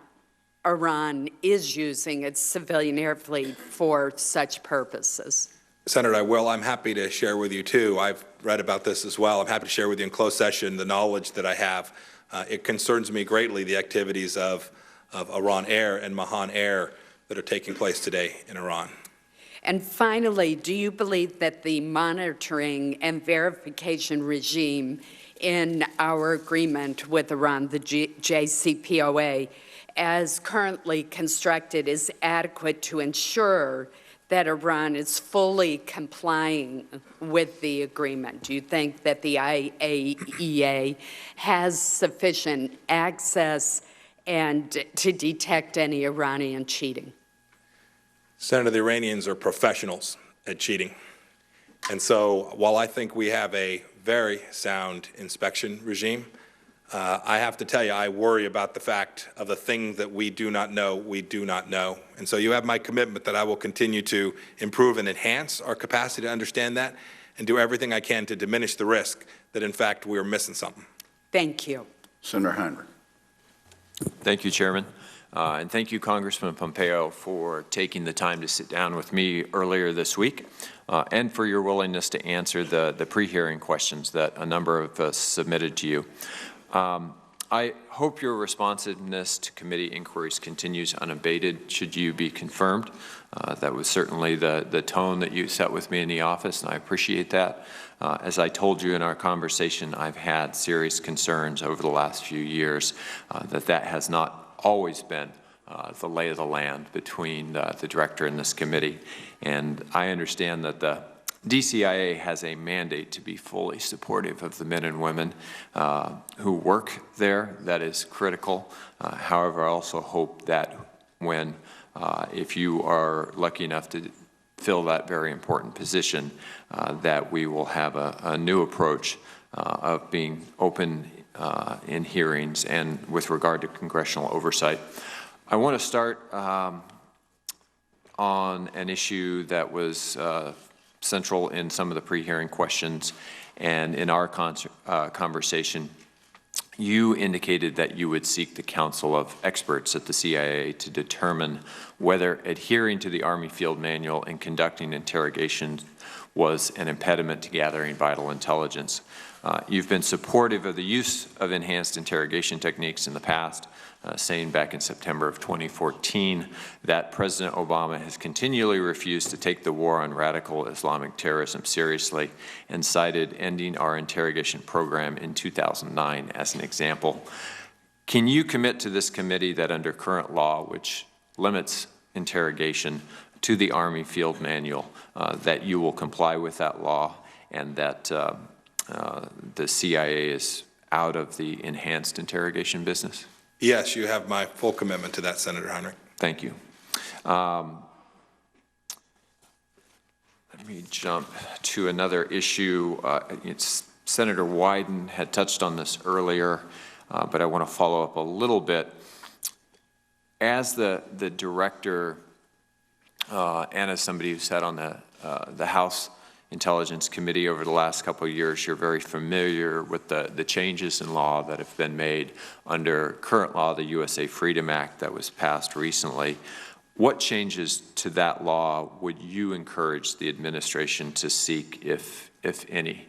Iran is using its civilian air fleet for such purposes? Senator, I will. I'm happy to share with you, too. I've read about this as well. I'm happy to share with you in closed session the knowledge that I have. It concerns me greatly, the activities of Iran Air and Mahan Air that are taking place today in Iran. And finally, do you believe that the monitoring and verification regime in our agreement with Iran, the JCPOA, as currently constructed, is adequate to ensure that Iran is fully complying with the agreement? Do you think that the IAEA has sufficient access and to detect any Iranian cheating? Senator, the Iranians are professionals at cheating. And so while I think we have a very sound inspection regime, I have to tell you, I worry about the fact of the thing that we do not know, we do not know. And so you have my commitment that I will continue to improve and enhance our capacity to understand that and do everything I can to diminish the risk that, in fact, we are missing something. Thank you. Senator Heinrich. Thank you, Chairman. And thank you, Congressman Pompeo, for taking the time to sit down with me earlier this week and for your willingness to answer the pre-hearing questions that a number of us submitted to you. I hope your responsiveness to committee inquiries continues unabated should you be confirmed. That was certainly the tone that you set with me in the office, and I appreciate that. As I told you in our conversation, I've had serious concerns over the last few years that has not always been the lay of the land between the director and this committee. And I understand that the DCIA has a mandate to be fully supportive of the men and women who work there. That is critical. However, I also hope that when, if you are lucky enough to fill that very important position, that we will have a new approach of being open in hearings and with regard to congressional oversight. I want to start on an issue that was central in some of the pre-hearing questions, and in our conversation, you indicated that you would seek the counsel of experts at the CIA to determine whether adhering to the Army Field Manual and conducting interrogations was an impediment to gathering vital intelligence. You've been supportive of the use of enhanced interrogation techniques in the past, saying back in September of 2014 that President Obama has continually refused to take the war on radical Islamic terrorism seriously and cited ending our interrogation program in 2009 as an example. Can you commit to this committee that under current law, which limits interrogation to the Army Field Manual, that you will comply with that law and that the CIA is out of the enhanced interrogation business? Yes, you have my full commitment to that, Senator Heinrich. Thank you. Let me jump to another issue. Senator Wyden had touched on this earlier, but I want to follow up a little bit. As the director and as somebody who sat on the House Intelligence Committee over the last couple of years, you're very familiar with the changes in law that have been made under current law, the USA Freedom Act that was passed recently. What changes to that law would you encourage the administration to seek, if any?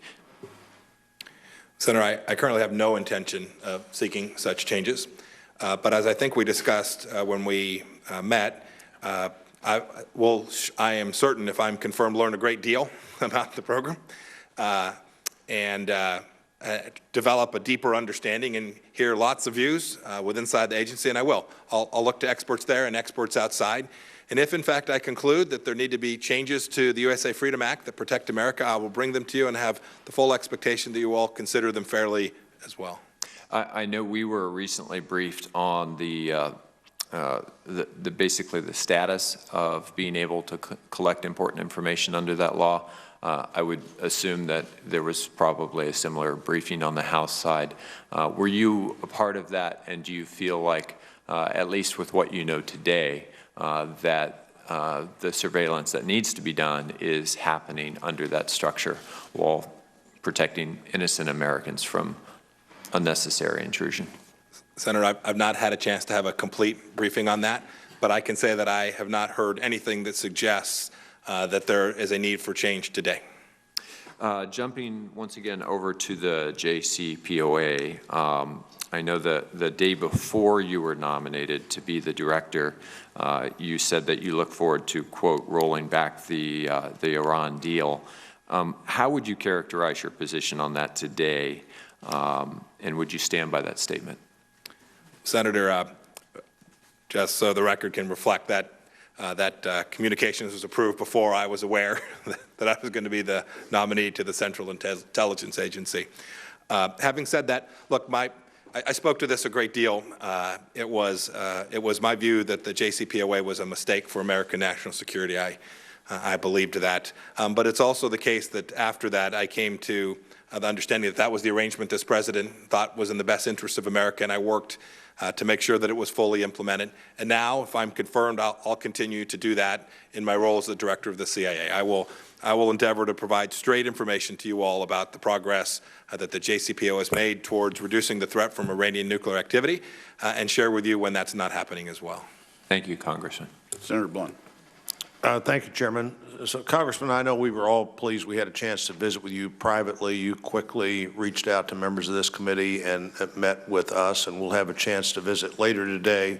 Senator, I currently have no intention of seeking such changes. But as I think we discussed when we met, I am certain, if I'm confirmed, learn a great deal about the program and develop a deeper understanding and hear lots of views inside the agency, and I will. I'll look to experts there and experts outside. And if, in fact, I conclude that there need to be changes to the USA Freedom Act that protect America, I will bring them to you and have the full expectation that you all consider them fairly as well. I know we were recently briefed on basically the status of being able to collect important information under that law. I would assume that there was probably a similar briefing on the House side. Were you a part of that, and do you feel like, at least with what you know today, that the surveillance that needs to be done is happening under that structure while protecting innocent Americans from unnecessary intrusion? Senator, I've not had a chance to have a complete briefing on that, but I can say that I have not heard anything that suggests that there is a need for change today. Jumping once again over to the JCPOA, I know that the day before you were nominated to be the director, you said that you look forward to, quote, rolling back the Iran deal. How would you characterize your position on that today, and would you stand by that statement? Senator, just so the record can reflect that communications was approved before I was aware that I was going to be the nominee to the Central Intelligence Agency. Having said that, look, I spoke to this a great deal. It was my view that the JCPOA was a mistake for American national security. I believed that. But it's also the case that after that I came to the understanding that that was the arrangement this president thought was in the best interest of America, and I worked to make sure that it was fully implemented. And now, if I'm confirmed, I'll continue to do that in my role as the director of the CIA. I will endeavor to provide straight information to you all about the progress that the JCPOA has made towards reducing the threat from Iranian nuclear activity, and share with you when that's not happening as well. Thank you, Congressman. Senator Blunt. Thank you, Chairman. So, Congressman, I know we were all pleased we had a chance to visit with you privately. You quickly reached out to members of this committee and met with us, and we'll have a chance to visit later today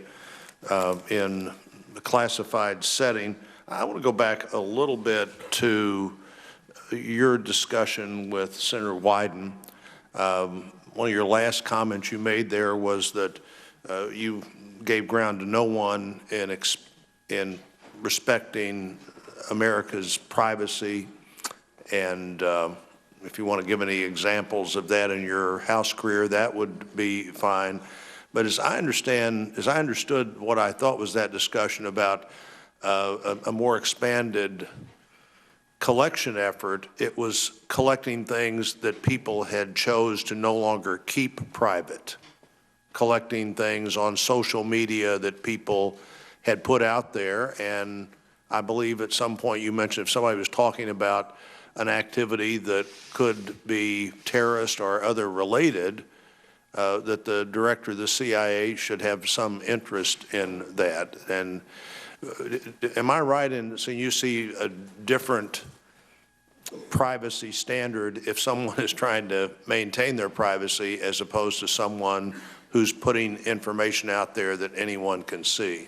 in the classified setting. I want to go back a little bit to your discussion with Senator Wyden. One of your last comments you made there was that you gave ground to no one in respecting America's privacy, and if you want to give any examples of that in your House career, that would be fine. But as I understood what I thought was that discussion about a more expanded collection effort, it was collecting things that people had chose to no longer keep private, collecting things on social media that people had put out there. And I believe at some point you mentioned if somebody was talking about an activity that could be terrorist or other related, that the director of the CIA should have some interest in that. And am I right in saying you see a different privacy standard if someone is trying to maintain their privacy as opposed to someone who's putting information out there that anyone can see?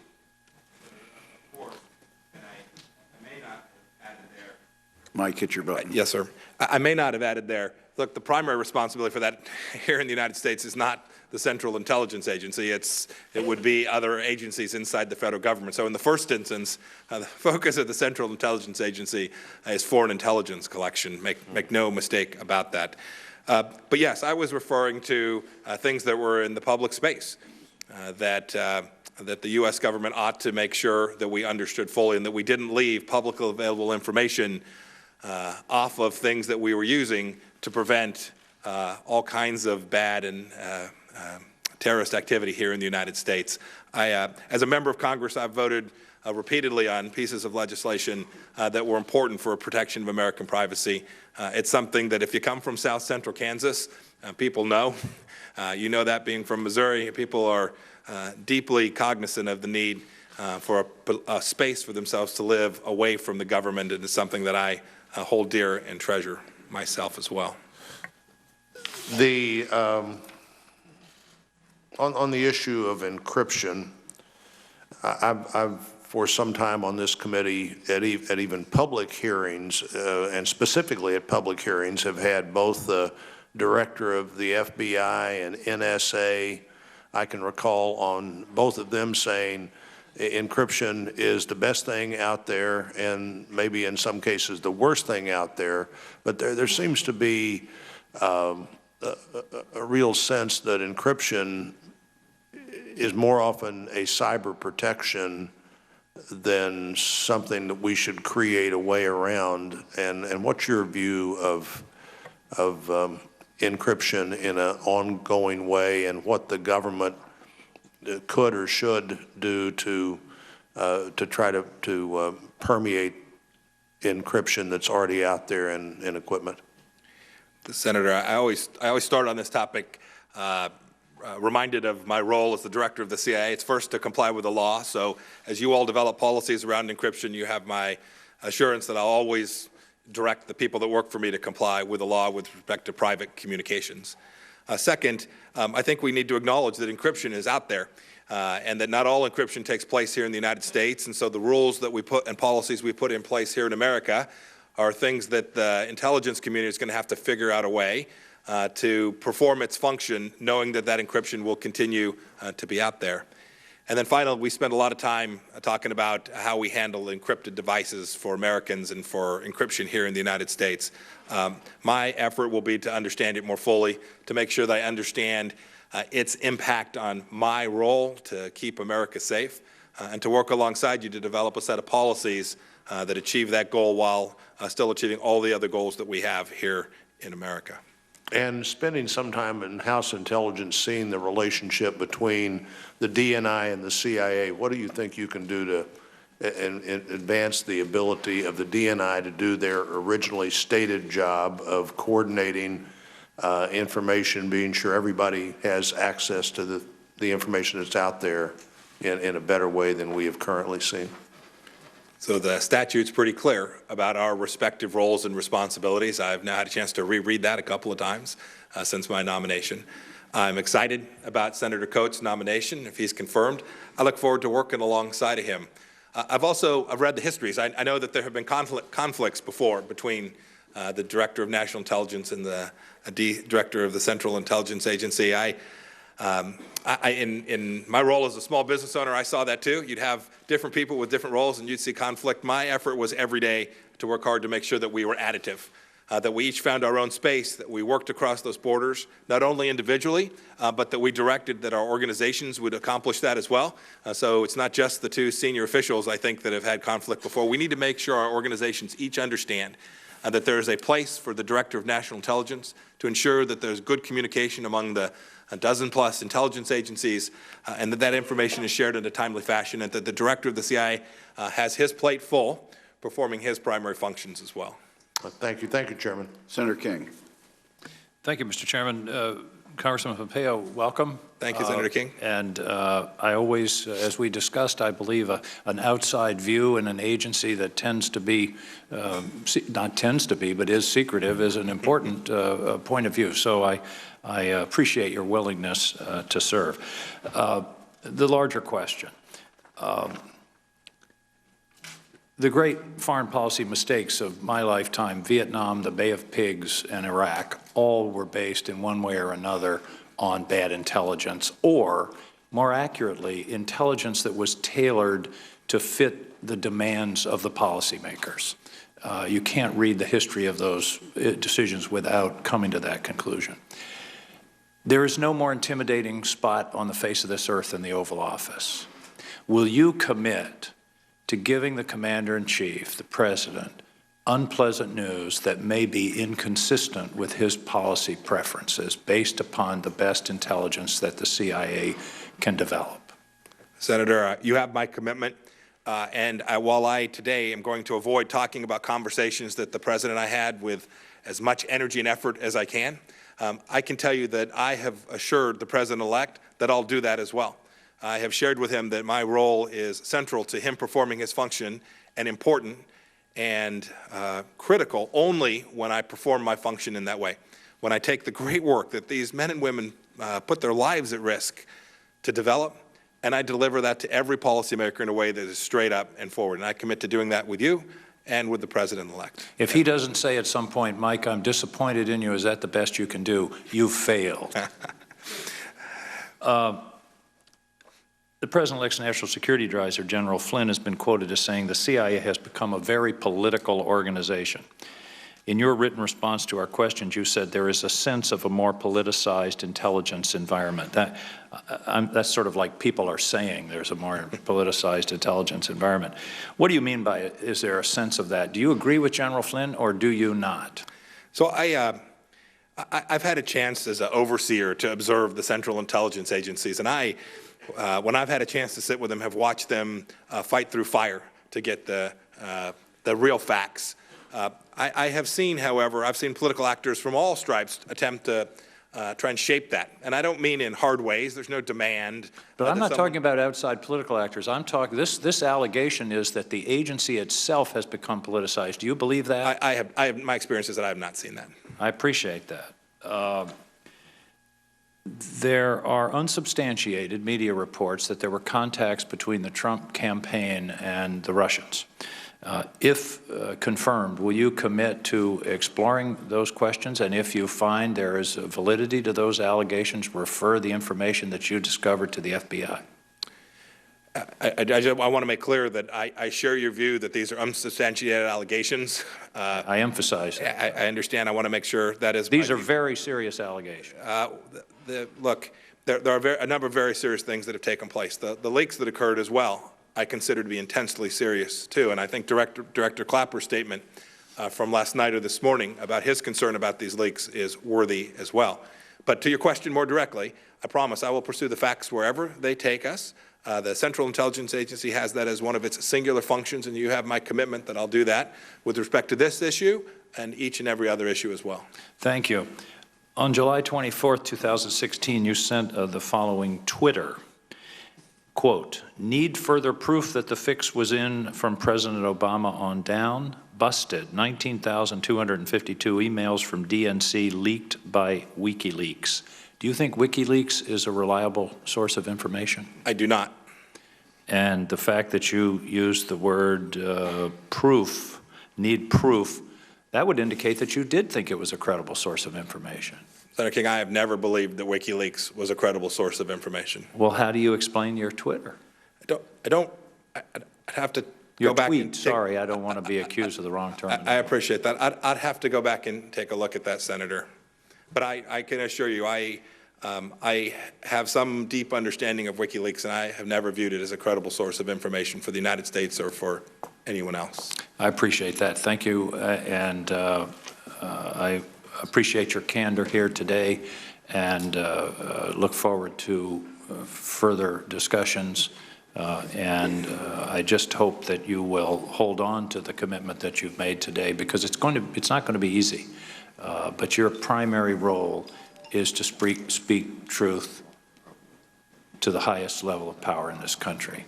Mike, hit your button. Yes, sir. I may not have added there. Look, the primary responsibility for that here in the United States is not the Central Intelligence Agency. It would be other agencies inside the federal government. So in the first instance, the focus of the Central Intelligence Agency is foreign intelligence collection. Make no mistake about that. But yes, I was referring to things that were in the public space that the U.S. government ought to make sure that we understood fully and that we didn't leave publicly available information off of things that we were using to prevent all kinds of bad and terrorist activity here in the United States. As a member of Congress, I've voted repeatedly on pieces of legislation that were important for protection of American privacy. It's something that if you come from South Central Kansas, people know. You know that being from Missouri, people are deeply cognizant of the need for a space for themselves to live away from the government, and it's something that I hold dear and treasure myself as well. The on the issue of encryption, I've for some time on this committee at even public hearings and specifically at public hearings have had both the director of the FBI and NSA. I can recall on both of them saying encryption is the best thing out there and maybe in some cases the worst thing out there, but there seems to be a real sense that encryption is more often a cyber protection than something that we should create a way around. And what's your view of encryption in an ongoing way and what the government could or should do to try to permeate encryption that's already out there in equipment? Senator, I always start on this topic reminded of my role as the director of the CIA. It's first to comply with the law. So as you all develop policies around encryption, you have my assurance that I'll always direct the people that work for me to comply with the law with respect to private communications. Second, I think we need to acknowledge that encryption is out there and that not all encryption takes place here in the United States, and so the rules that we put and policies we put in place here in America are things that the intelligence community is going to have to figure out a way to perform its function, knowing that that encryption will continue to be out there. And then finally, we spend a lot of time talking about how we handle encrypted devices for Americans and for encryption here in the United States. My effort will be to understand it more fully, to make sure that I understand its impact on my role to keep America safe, and to work alongside you to develop a set of policies that achieve that goal while still achieving all the other goals that we have here in America. And spending some time in House Intelligence seeing the relationship between the DNI and the CIA, what do you think you can do to advance the ability of the DNI to do their originally stated job of coordinating information, being sure everybody has access to the information that's out there in a better way than we have currently seen? So the statute's pretty clear about our respective roles and responsibilities. I've now had a chance to reread that a couple of times since my nomination. I'm excited about Senator Coates' nomination. If he's confirmed, I look forward to working alongside of him. I've read the histories. I know that there have been conflicts before between the Director of National Intelligence and the Director of the Central Intelligence Agency. In my role as a small business owner, I saw that too. You'd have different people with different roles and you'd see conflict. My effort was every day to work hard to make sure that we were additive, that we each found our own space, that we worked across those borders, not only individually, but that we directed that our organizations would accomplish that as well. So it's not just the two senior officials, I think, that have had conflict before. We need to make sure our organizations each understand that there is a place for the Director of National Intelligence to ensure that there's good communication among the a dozen-plus intelligence agencies, and that information is shared in a timely fashion, and that the Director of the CIA has his plate full, performing his primary functions as well. Thank you. Thank you, Chairman. Senator King. Thank you, Mr. Chairman. Congressman Pompeo, welcome. Thank you, Senator King. And I always, as we discussed, I believe an outside view in an agency that tends to be, not tends to be, but is secretive is an important point of view. So I appreciate your willingness to serve. The larger question. The great foreign policy mistakes of my lifetime, Vietnam, the Bay of Pigs, and Iraq, all were based in one way or another on bad intelligence, or more accurately, intelligence that was tailored to fit the demands of the policymakers. You can't read the history of those decisions without coming to that conclusion. There is no more intimidating spot on the face of this earth than the Oval Office. Will you commit to giving the Commander-in-Chief, the President, unpleasant news that may be inconsistent with his policy preferences based upon the best intelligence that the CIA can develop? Senator, you have my commitment, and while I today am going to avoid talking about conversations that the President and I had with as much energy and effort as I can tell you that I have assured the President-elect that I'll do that as well. I have shared with him that my role is central to him performing his function and important and critical only when I perform my function in that way. When I take the great work that these men and women put their lives at risk to develop, and I deliver that to every policymaker in a way that is straight up and forward. And I commit to doing that with you and with the President-elect. If he doesn't say at some point, Mike, I'm disappointed in you, is that the best you can do? You failed. The President-elect's National Security Advisor, General Flynn, has been quoted as saying the CIA has become a very political organization. In your written response to our questions, you said there is a sense of a more politicized intelligence environment. That's sort of like people are saying there's a more politicized intelligence environment. What do you mean by it? Is there a sense of that? Do you agree with General Flynn, or do you not? So I've had a chance as an overseer to observe the Central Intelligence Agencies, and when I've had a chance to sit with them, have watched them fight through fire to get the real facts. I have seen, however, I've seen political actors from all stripes attempt to try and shape that. And I don't mean in hard ways. There's no demand. But I'm not talking about outside political actors. I'm talking, this allegation is that the agency itself has become politicized. Do you believe that? My experience is that I have not seen that. I appreciate that. There are unsubstantiated media reports that there were contacts between the Trump campaign and the Russians. If confirmed, will you commit to exploring those questions? And if you find there is validity to those allegations, refer the information that you discovered to the FBI? I want to make clear that I share your view that these are unsubstantiated allegations. I emphasize that. I understand. I want to make sure that is. These are very serious allegations. Look, there are a number of very serious things that have taken place. The leaks that occurred as well, I consider to be intensely serious too. And I think Director Clapper's statement from last night or this morning about his concern about these leaks is worthy as well. But to your question more directly, I promise I will pursue the facts wherever they take us. The Central Intelligence Agency has that as one of its singular functions, and you have my commitment that I'll do that with respect to this issue and each and every other issue as well. Thank you. On July 24th, 2016, you sent the following Twitter, quote, "Need further proof that the fix was in from President Obama on down? Busted. 19,252 emails from DNC leaked by WikiLeaks." Do you think WikiLeaks is a reliable source of information? I do not. And the fact that you used the word proof, need proof, that would indicate that you did think it was a credible source of information. Senator King, I have never believed that WikiLeaks was a credible source of information. Well, how do you explain your Twitter? I'd have to go back and sorry, I don't want to be accused of the wrong term. I appreciate that. I'd have to go back and take a look at that, Senator. But I can assure you, I have some deep understanding of WikiLeaks, and I have never viewed it as a credible source of information for the United States or for anyone else. I appreciate that. Thank you, and I appreciate your candor here today, and look forward to further discussions. I just hope that you will hold on to the commitment that you've made today, because it's not going to be easy. But your primary role is to speak truth to the highest level of power in this country.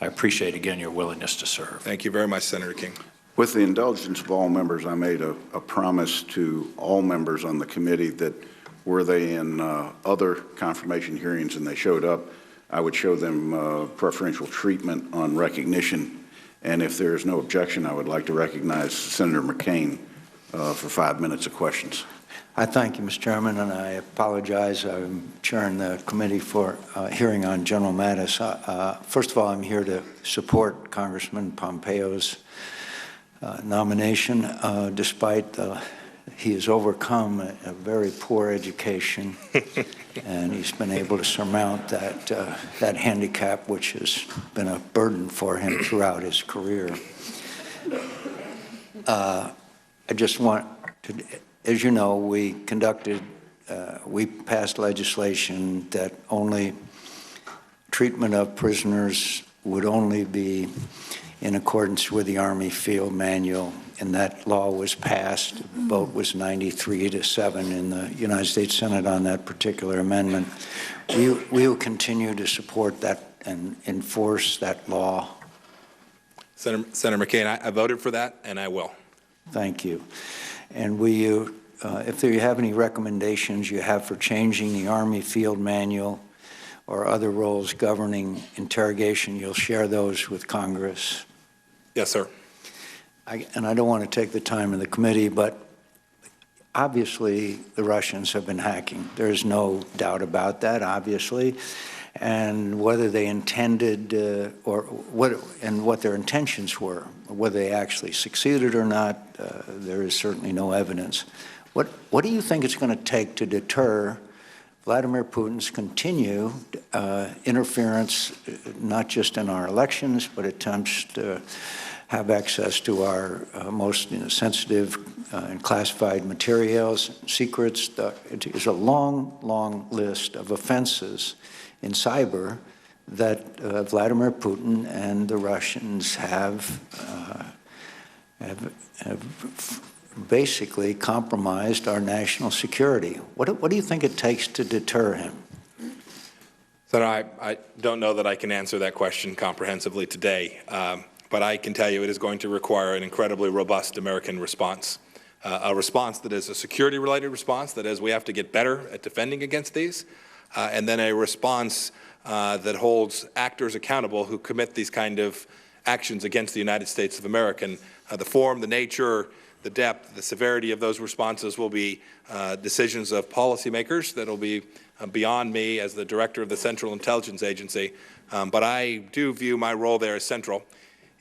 I appreciate, again, your willingness to serve. Thank you very much, Senator King. With the indulgence of all members, I made a promise to all members on the committee that were they in other confirmation hearings and they showed up, I would show them preferential treatment on recognition. And if there is no objection, I would like to recognize Senator McCain for 5 minutes of questions. I thank you, Mr. Chairman, and I apologize. I'm chairing the committee for hearing on General Mattis. First of all, I'm here to support Congressman Pompeo's nomination, despite he has overcome a very poor education, and he's been able to surmount that handicap, which has been a burden for him throughout his career. I just want to, as you know, we passed legislation that only treatment of prisoners would only be in accordance with the Army Field Manual, and that law was passed. The vote was 93-7 in the United States Senate on that particular amendment. We will continue to support that and enforce that law. Senator McCain, I voted for that, and I will. Thank you. And will you, if you have any recommendations you have for changing the Army Field Manual or other roles governing interrogation, you'll share those with Congress? Yes, sir. And I don't want to take the time of the committee, but obviously the Russians have been hacking. There's no doubt about that, obviously. And whether they intended what their intentions were, whether they actually succeeded or not, there is certainly no evidence. What do you think it's going to take to deter Vladimir Putin's continued interference, not just in our elections, but attempts to have access to our most sensitive and classified materials, secrets? It is a long, long list of offenses in cyber that Vladimir Putin and the Russians have basically compromised our national security. What do you think it takes to deter him? Senator, I don't know that I can answer that question comprehensively today, but I can tell you it is going to require an incredibly robust American response, a response that is a security-related response, that is we have to get better at defending against these, and then a response that holds actors accountable who commit these kind of actions against the United States of America. And the form, the nature, the depth, the severity of those responses will be decisions of policymakers that will be beyond me as the director of the Central Intelligence Agency. But I do view my role there as central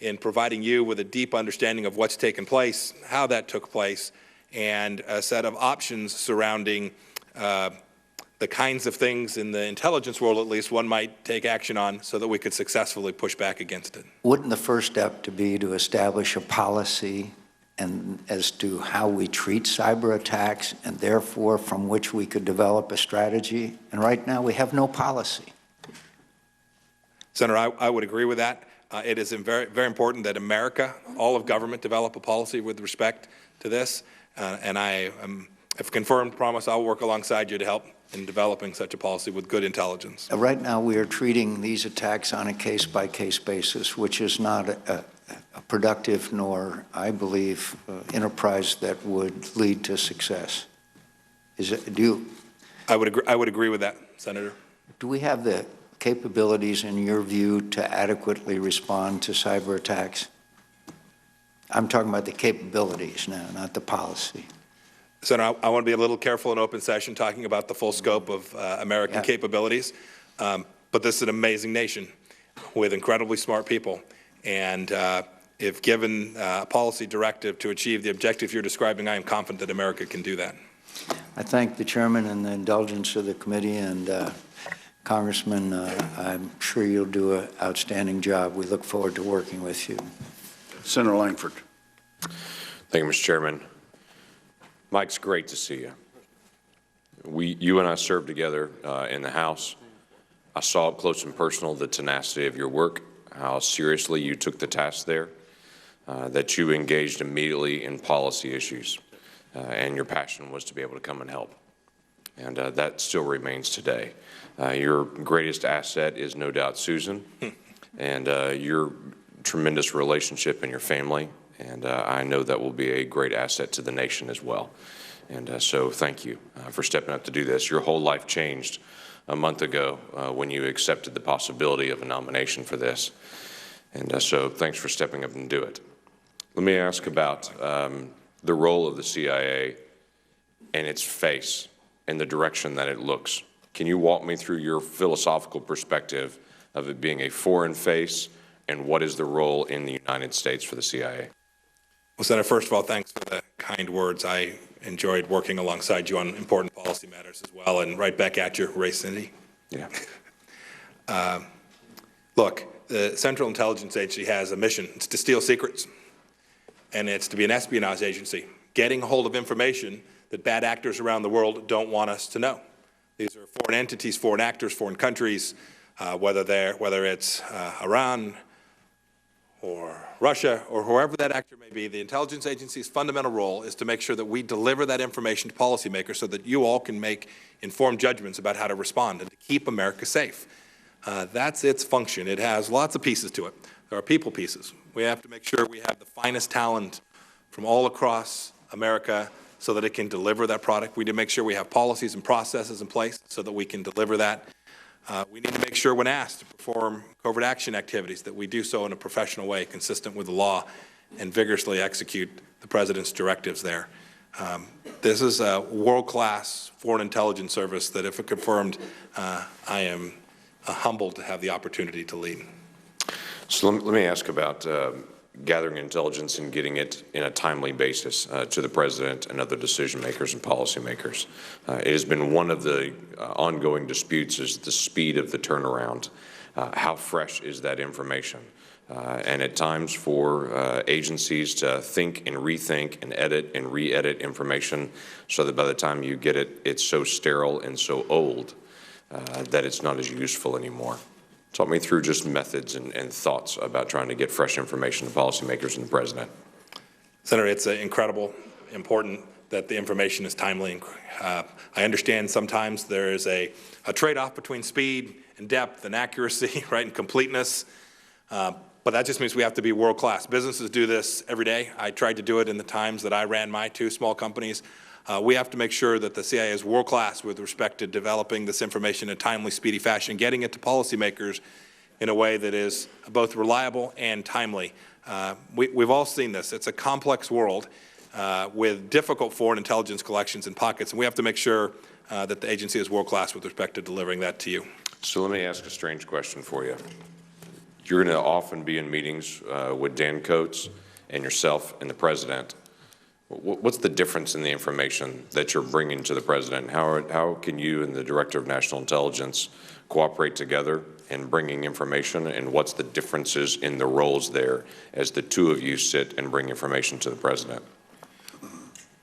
in providing you with a deep understanding of what's taken place, how that took place, and a set of options surrounding the kinds of things in the intelligence world, at least, one might take action on so that we could successfully push back against it. Wouldn't the first step to be to establish a policy and as to how we treat cyber attacks, and therefore from which we could develop a strategy? And right now we have no policy. Senator, I would agree with that. It is very, very important that America, all of government, develop a policy with respect to this. And I have confirmed, promise I'll work alongside you to help in developing such a policy with good intelligence. Right now we are treating these attacks on a case-by-case basis, which is not a productive nor, I believe, enterprise that would lead to success. Is it? Do you? I would agree with that, Senator. Do we have the capabilities, in your view, to adequately respond to cyber attacks? I'm talking about the capabilities now, not the policy. Senator, I want to be a little careful in open session talking about the full scope of American capabilities, but this is an amazing nation with incredibly smart people. And if given a policy directive to achieve the objective you're describing, I am confident that America can do that. I thank the chairman and the indulgence of the committee, and Congressman, I'm sure you'll do an outstanding job. We look forward to working with you. Senator Langford. Thank you, Mr. Chairman. Mike, it's great to see you. You and I served together in the House. I saw up close and personal the tenacity of your work, how seriously you took the task there, that you engaged immediately in policy issues, and your passion was to be able to come and help. And that still remains today. Your greatest asset is no doubt Susan, and your tremendous relationship and your family. And I know that will be a great asset to the nation as well. And so thank you for stepping up to do this. Your whole life changed a month ago when you accepted the possibility of a nomination for this. And so thanks for stepping up and do it. Let me ask about the role of the CIA and its face and the direction that it looks. Can you walk me through your philosophical perspective of it being a foreign face, and what is the role in the United States for the CIA? Well, Senator, first of all, thanks for the kind words. I enjoyed working alongside you on important policy matters as well, and right back at you, Ray Cindy. Yeah. Look, the Central Intelligence Agency has a mission. It's to steal secrets, and it's to be an espionage agency, getting a hold of information that bad actors around the world don't want us to know. These are foreign entities, foreign actors, foreign countries, whether it's Iran, or Russia, or whoever that actor may be. The intelligence agency's fundamental role is to make sure that we deliver that information to policymakers so that you all can make informed judgments about how to respond and to keep America safe. That's its function. It has lots of pieces to it. There are people pieces. We have to make sure we have the finest talent from all across America so that it can deliver that product. We need to make sure we have policies and processes in place so that we can deliver that. We need to make sure when asked to perform covert action activities that we do so in a professional way, consistent with the law, and vigorously execute the President's directives there. This is a world-class foreign intelligence service that, if it confirmed, I am humbled to have the opportunity to lead. So let me ask about gathering intelligence and getting it in a timely basis to the President and other decision makers and policymakers. It has been one of the ongoing disputes is the speed of the turnaround. How fresh is that information? And at times for agencies to think and rethink and edit and re-edit information so that by the time you get it, it's so sterile and so old that it's not as useful anymore. Talk me through just methods and thoughts about trying to get fresh information to policymakers and the President. Senator, it's incredible important that the information is timely. I understand sometimes there is a trade-off between speed and depth and accuracy, right, and completeness. But that just means we have to be world-class. Businesses do this every day. I tried to do it in the times that I ran my 2 small companies. We have to make sure that the CIA is world-class with respect to developing this information in a timely, speedy fashion, getting it to policymakers in a way that is both reliable and timely. We've all seen this. It's a complex world with difficult foreign intelligence collections in pockets, and we have to make sure that the agency is world-class with respect to delivering that to you. So let me ask a strange question for you. You're going to often be in meetings with Dan Coates and yourself and the President. What's the difference in the information that you're bringing to the President? How can you and the Director of National Intelligence cooperate together in bringing information, and what's the differences in the roles there as the 2 of you sit and bring information to the President?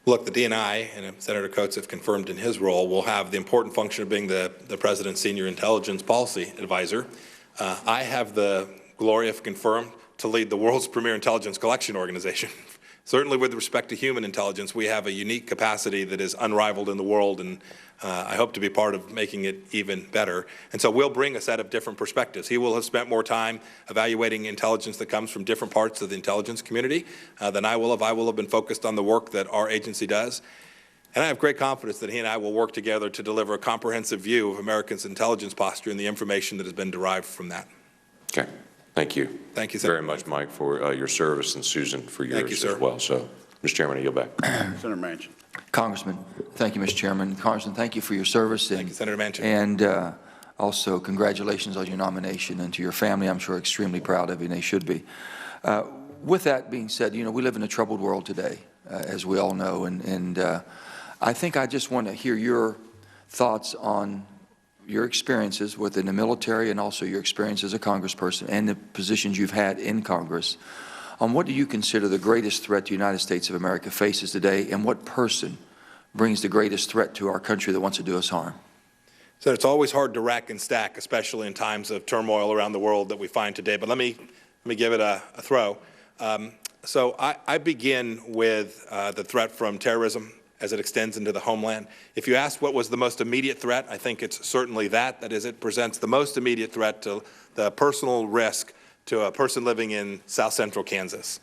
Look, the DNI, and Senator Coates have confirmed in his role, will have the important function of being the President's senior intelligence policy advisor. I have the glory, if confirmed, to lead the world's premier intelligence collection organization. Certainly with respect to human intelligence, we have a unique capacity that is unrivaled in the world, and I hope to be part of making it even better. And so we'll bring a set of different perspectives. He will have spent more time evaluating intelligence that comes from different parts of the intelligence community than I will have. I will have been focused on the work that our agency does. And I have great confidence that he and I will work together to deliver a comprehensive view of Americans' intelligence posture and the information that has been derived from that. Okay. Thank you. Thank you, Senator. Very much, Mike, for your service, and Susan for yours as well. So, Mr. Chairman, I yield back. Senator Manchin. Congressman, thank you, Mr. Chairman. Congressman, thank you for your service. Thank you, Senator Manchin. And also, congratulations on your nomination, and to your family, I'm sure extremely proud of you, and they should be. With that being said, you know, we live in a troubled world today, as we all know, and I think I just want to hear your thoughts on your experiences within the military and also your experience as a congressperson and the positions you've had in Congress. On what do you consider the greatest threat the United States of America faces today, and what person brings the greatest threat to our country that wants to do us harm? So it's always hard to rack and stack, especially in times of turmoil around the world that we find today. But let me give it a throw. So I begin with the threat from terrorism as it extends into the homeland. If you ask what was the most immediate threat, I think it's certainly that. That is, it presents the most immediate threat to the personal risk to a person living in south central Kansas.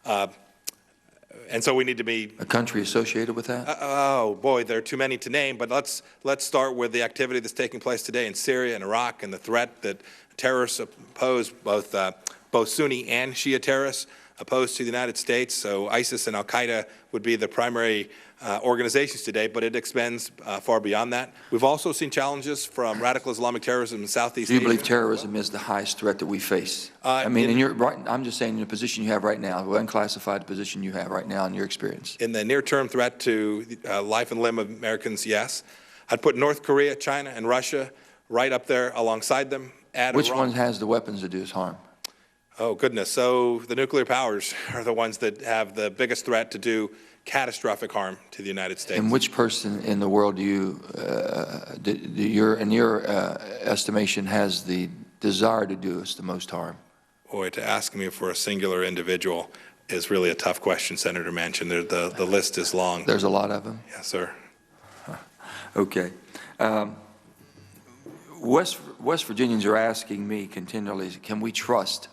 And so we need to be... A country associated with that? Oh, boy, there are too many to name, but let's start with the activity that's taking place today in Syria and Iraq, and the threat that terrorists pose, both Sunni and Shia terrorists, opposed to the United States. So ISIS and Al-Qaeda would be the primary organizations today, but it extends far beyond that. We've also seen challenges from radical Islamic terrorism in Southeast Asia. Do you believe terrorism is the highest threat that we face? I mean, I'm just saying in the position you have right now, the unclassified position you have right now in your experience. In the near-term threat to life and limb of Americans, yes. I'd put North Korea, China, and Russia right up there alongside them. Which one has the weapons to do us harm? Oh, goodness. So the nuclear powers are the ones that have the biggest threat to do catastrophic harm to the United States. And which person in the world do you, in your estimation, has the desire to do us the most harm? Boy, to ask me for a singular individual is really a tough question, Senator Manchin. The list is long. There's a lot of them? Yes, sir. Okay. West Virginians are asking me continually, can we trust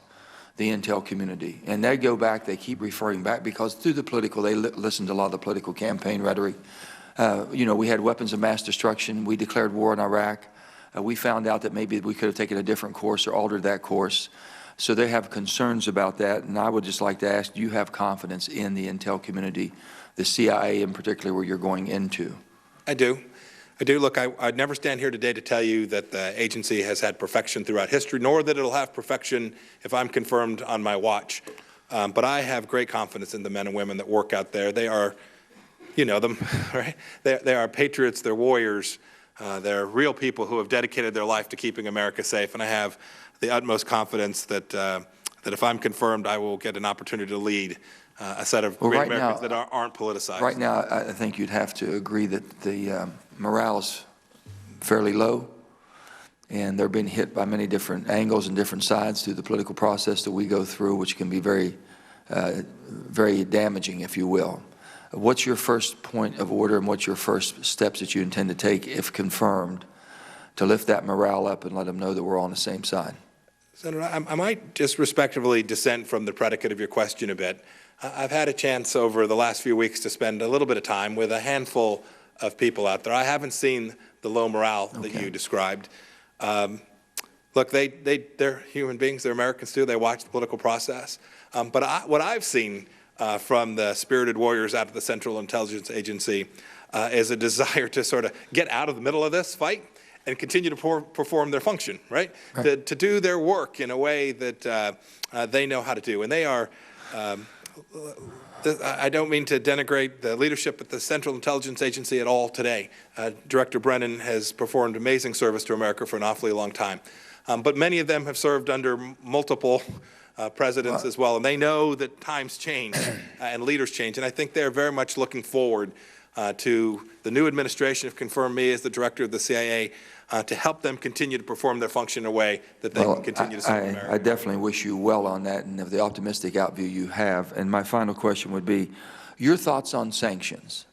the intel community? And they go back, they keep referring back, because through the political, they listen to a lot of the political campaign rhetoric. You know, we had weapons of mass destruction. We declared war in Iraq. We found out that maybe we could have taken a different course or altered that course. So they have concerns about that. And I would just like to ask, do you have confidence in the intel community, the CIA in particular, where you're going into? I do. Look, I'd never stand here today to tell you that the agency has had perfection throughout history, nor that it'll have perfection if I'm confirmed on my watch. But I have great confidence in the men and women that work out there. They are, you know them, right? They are patriots, they're warriors, they're real people who have dedicated their life to keeping America safe. And I have the utmost confidence that if I'm confirmed, I will get an opportunity to lead a set of great Americans that aren't politicized. Right now, I think you'd have to agree that the morale is fairly low, and they're being hit by many different angles and different sides through the political process that we go through, which can be very, very damaging, if you will. What's your first point of order and what's your first steps that you intend to take, if confirmed, to lift that morale up and let them know that we're all on the same side? Senator, I might just respectively dissent from the predicate of your question a bit. I've had a chance over the last few weeks to spend a little bit of time with a handful of people out there. I haven't seen the low morale that you described. Look, they're human beings. They're Americans too. They watch the political process. But what I've seen from the spirited warriors out of the Central Intelligence Agency is a desire to sort of get out of the middle of this fight and continue to perform their function, right? To do their work in a way that they know how to do. And they are, I don't mean to denigrate the leadership at the Central Intelligence Agency at all today. Director Brennan has performed amazing service to America for an awfully long time. But many of them have served under multiple presidents as well, and they know that times change and leaders change. And I think they're very much looking forward to the new administration, have confirmed me as the director of the CIA, to help them continue to perform their function in a way that they can continue to serve America. I definitely wish you well on that and of the optimistic outview you have. And my final question would be, your thoughts on sanctions.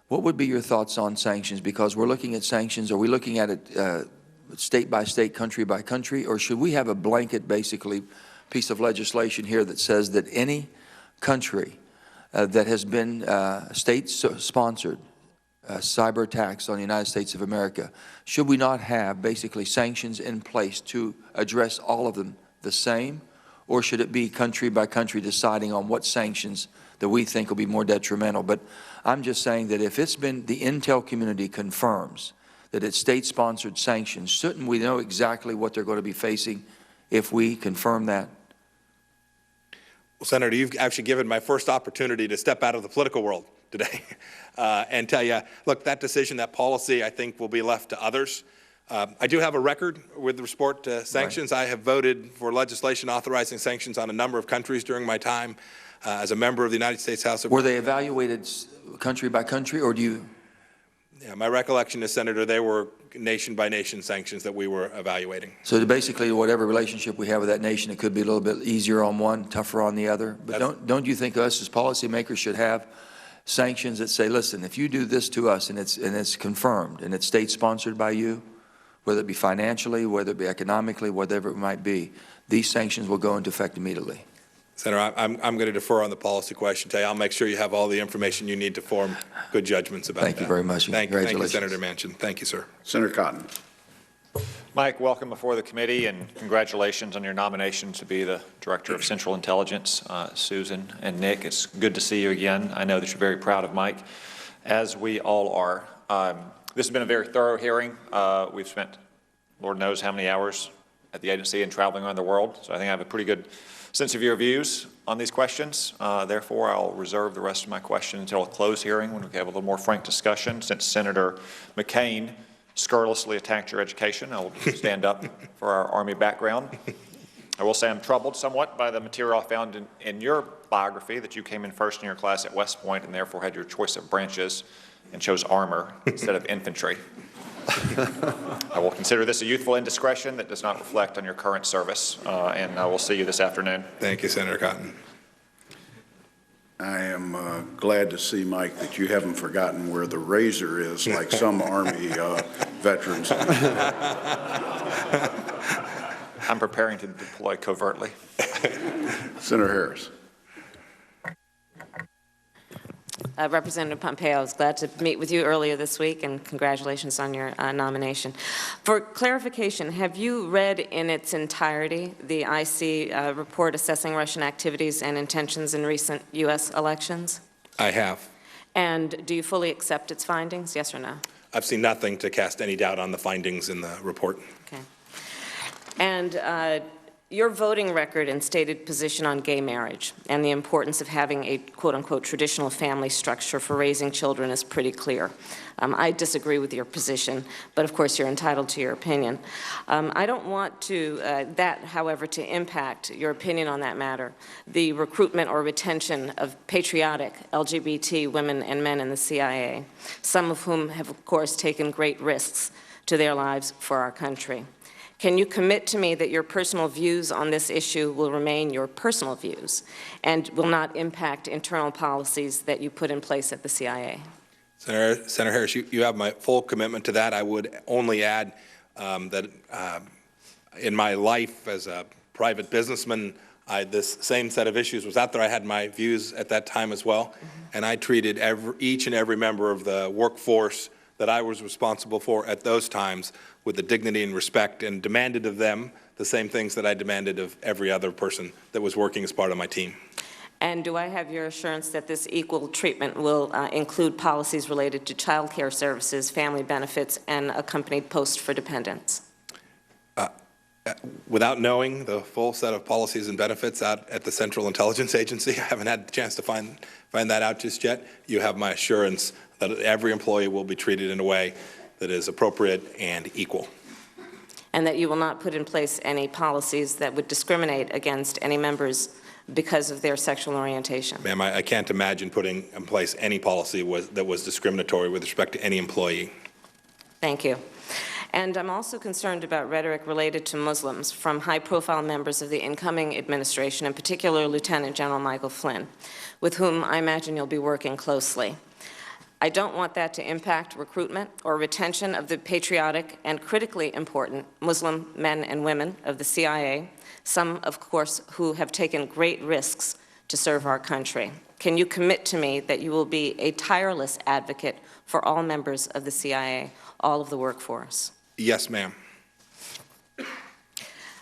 What would be your thoughts on sanctions? Because we're looking at sanctions. Are we looking at it state by state, country by country, or should we have a blanket, basically, piece of legislation here that says that any country that has been state-sponsored cyber attacks on the United States of America, should we not have basically sanctions in place to address all of them the same, or should it be country by country deciding on what sanctions that we think will be more detrimental? But I'm just saying that if it's been, the intel community confirms that it's state-sponsored sanctions, shouldn't we know exactly what they're going to be facing if we confirm that? Well, Senator, you've actually given my first opportunity to step out of the political world today and tell you, look, that decision, that policy, I think will be left to others. I do have a record with respect to sanctions. Right. I have voted for legislation authorizing sanctions on a number of countries during my time as a member of the United States House of Were they evaluated country by country, or do you? Yeah, my recollection is, Senator, they were nation-by-nation sanctions that we were evaluating. So basically, whatever relationship we have with that nation, it could be a little bit easier on one, tougher on the other. But don't you think us as policymakers should have sanctions that say, listen, if you do this to us and it's confirmed and it's state-sponsored by you, whether it be financially, whether it be economically, whatever it might be, these sanctions will go into effect immediately? Senator, I'm going to defer on the policy question today. I'll make sure you have all the information you need to form good judgments about that. Thank you very much. Thank you, Senator Manchin. Thank you, sir. Senator Cotton. Mike, welcome before the committee, and congratulations on your nomination to be the Director of Central Intelligence. Susan and Nick, it's good to see you again. I know that you're very proud of Mike, as we all are. This has been a very thorough hearing. We've spent Lord knows how many hours at the agency and traveling around the world, so I think I have a pretty good sense of your views on these questions. Therefore, I'll reserve the rest of my question until a closed hearing when we have a little more frank discussion. Since Senator McCain scurrilously attacked your education, I will stand up for our Army background. I will say I'm troubled somewhat by the material I found in your biography that you came in first in your class at West Point and therefore had your choice of branches and chose armor instead of infantry. I will consider this a youthful indiscretion that does not reflect on your current service, and I will see you this afternoon. Thank you, Senator Cotton. I am glad to see, Mike, that you haven't forgotten where the razor is like some Army veterans. I'm preparing to deploy covertly. Senator Harris. Representative Pompeo, I was glad to meet with you earlier this week, and congratulations on your nomination. For clarification, have you read in its entirety the IC report assessing Russian activities and intentions in recent U.S. elections? I have. And do you fully accept its findings, yes or no? I've seen nothing to cast any doubt on the findings in the report. Okay. And your voting record and stated position on gay marriage and the importance of having a quote-unquote traditional family structure for raising children is pretty clear. I disagree with your position, but of course you're entitled to your opinion. I don't want that, however, to impact your opinion on that matter, the recruitment or retention of patriotic LGBT women and men in the CIA, some of whom have, of course, taken great risks to their lives for our country. Can you commit to me that your personal views on this issue will remain your personal views and will not impact internal policies that you put in place at the CIA? Senator Harris, you have my full commitment to that. I would only add that in my life as a private businessman, this same set of issues was out there. I had my views at that time as well, and I treated each and every member of the workforce that I was responsible for at those times with the dignity and respect, and demanded of them the same things that I demanded of every other person that was working as part of my team. And do I have your assurance that this equal treatment will include policies related to child care services, family benefits, and accompanied post for dependents? Without knowing the full set of policies and benefits out at the Central Intelligence Agency, I haven't had the chance to find that out just yet. You have my assurance that every employee will be treated in a way that is appropriate and equal. And that you will not put in place any policies that would discriminate against any members because of their sexual orientation? Ma'am, I can't imagine putting in place any policy that was discriminatory with respect to any employee. Thank you. And I'm also concerned about rhetoric related to Muslims from high-profile members of the incoming administration, in particular Lieutenant General Michael Flynn, with whom I imagine you'll be working closely. I don't want that to impact recruitment or retention of the patriotic and critically important Muslim men and women of the CIA, some, of course, who have taken great risks to serve our country. Can you commit to me that you will be a tireless advocate for all members of the CIA, all of the workforce? Yes, ma'am.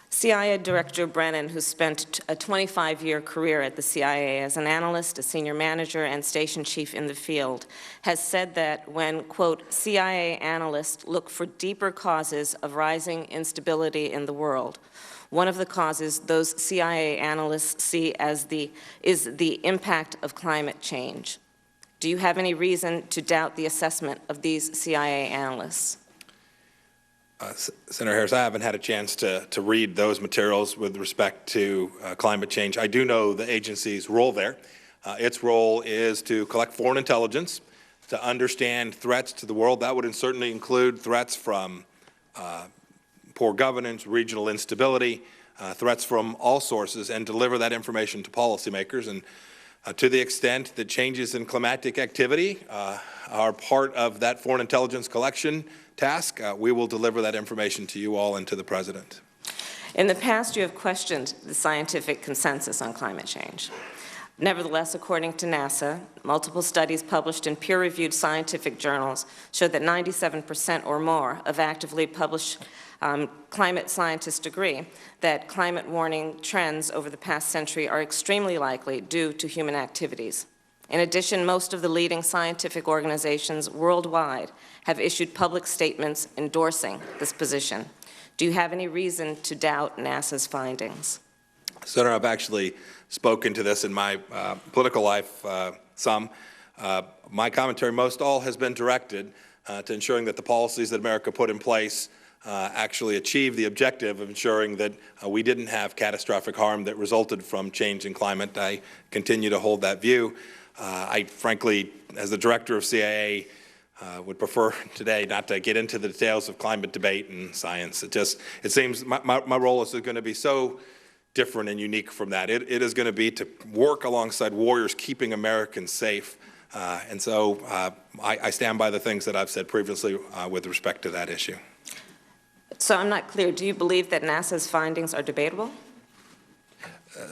CIA Director Brennan, who spent a 25-year career at the CIA as an analyst, a senior manager, and station chief in the field, has said that when, quote, CIA analysts look for deeper causes of rising instability in the world, one of the causes those CIA analysts see as is the impact of climate change. Do you have any reason to doubt the assessment of these CIA analysts? Senator Harris, I haven't had a chance to read those materials with respect to climate change. I do know the agency's role there. Its role is to collect foreign intelligence, to understand threats to the world. That would certainly include threats from poor governance, regional instability, threats from all sources, and deliver that information to policymakers. And to the extent that changes in climatic activity are part of that foreign intelligence collection task, we will deliver that information to you all and to the President. In the past, you have questioned the scientific consensus on climate change. Nevertheless, according to NASA, multiple studies published in peer-reviewed scientific journals show that 97% or more of actively published climate scientists agree that climate warming trends over the past century are extremely likely due to human activities. In addition, most of the leading scientific organizations worldwide have issued public statements endorsing this position. Do you have any reason to doubt NASA's findings? Senator, I've actually spoken to this in my political life some. My commentary, most all, has been directed to ensuring that the policies that America put in place actually achieve the objective of ensuring that we didn't have catastrophic harm that resulted from change in climate. I continue to hold that view. I frankly, as the director of CIA, would prefer today not to get into the details of climate debate and science. It seems my role is going to be so different and unique from that. It is going to be to work alongside warriors keeping Americans safe. And so I stand by the things that I've said previously with respect to that issue. So I'm not clear. Do you believe that NASA's findings are debatable?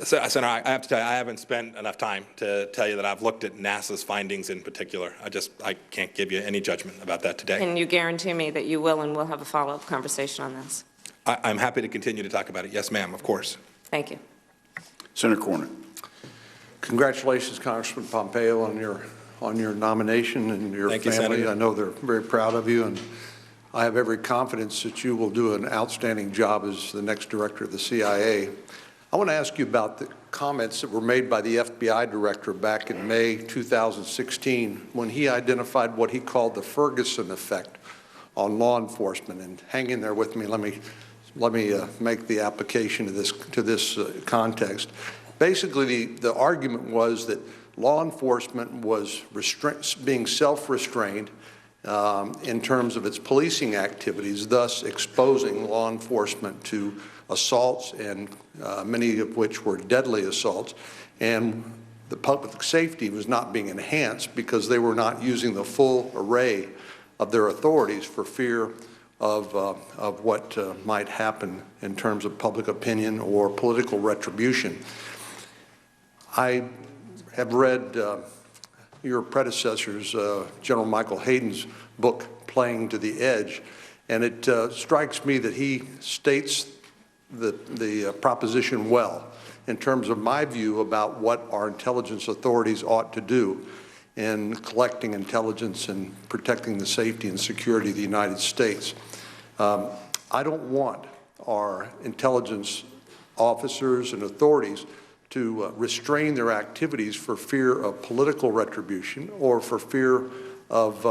Senator, I have to tell you, I haven't spent enough time to tell you that I've looked at NASA's findings in particular. I can't give you any judgment about that today. Can you guarantee me that you will and will have a follow-up conversation on this? I'm happy to continue to talk about it. Yes, ma'am, of course. Thank you. Senator Cornyn. Congratulations, Congressman Pompeo, on your nomination and your Thank you, family. Senator. I know they're very proud of you, and I have every confidence that you will do an outstanding job as the next director of the CIA. I want to ask you about the comments that were made by the FBI director back in May 2016 when he identified what he called the Ferguson effect on law enforcement. And hang in there with me. Let me make the application to this context. Basically, the argument was that law enforcement was being self-restrained in terms of its policing activities, thus exposing law enforcement to assaults, and many of which were deadly assaults. And the public safety was not being enhanced because they were not using the full array of their authorities for fear of what might happen in terms of public opinion or political retribution. I have read your predecessor's, General Michael Hayden's book, Playing to the Edge, and it strikes me that he states the proposition well in terms of my view about what our intelligence authorities ought to do in collecting intelligence and protecting the safety and security of the United States. I don't want our intelligence officers and authorities to restrain their activities for fear of political retribution or for fear of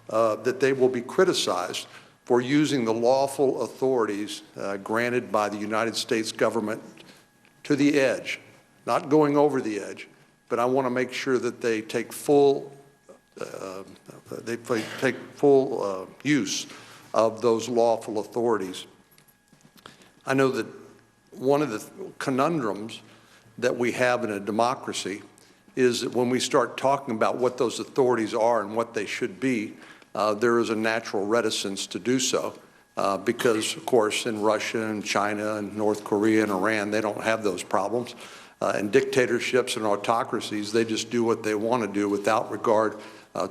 that they will be criticized for using the lawful authorities granted by the United States government to the edge, not going over the edge, but I want to make sure that they take full use of those lawful authorities. I know that one of the conundrums that we have in a democracy is that when we start talking about what those authorities are and what they should be, there is a natural reticence to do so. Because, of course, in Russia and China and North Korea and Iran, they don't have those problems. In dictatorships and autocracies, they just do what they want to do without regard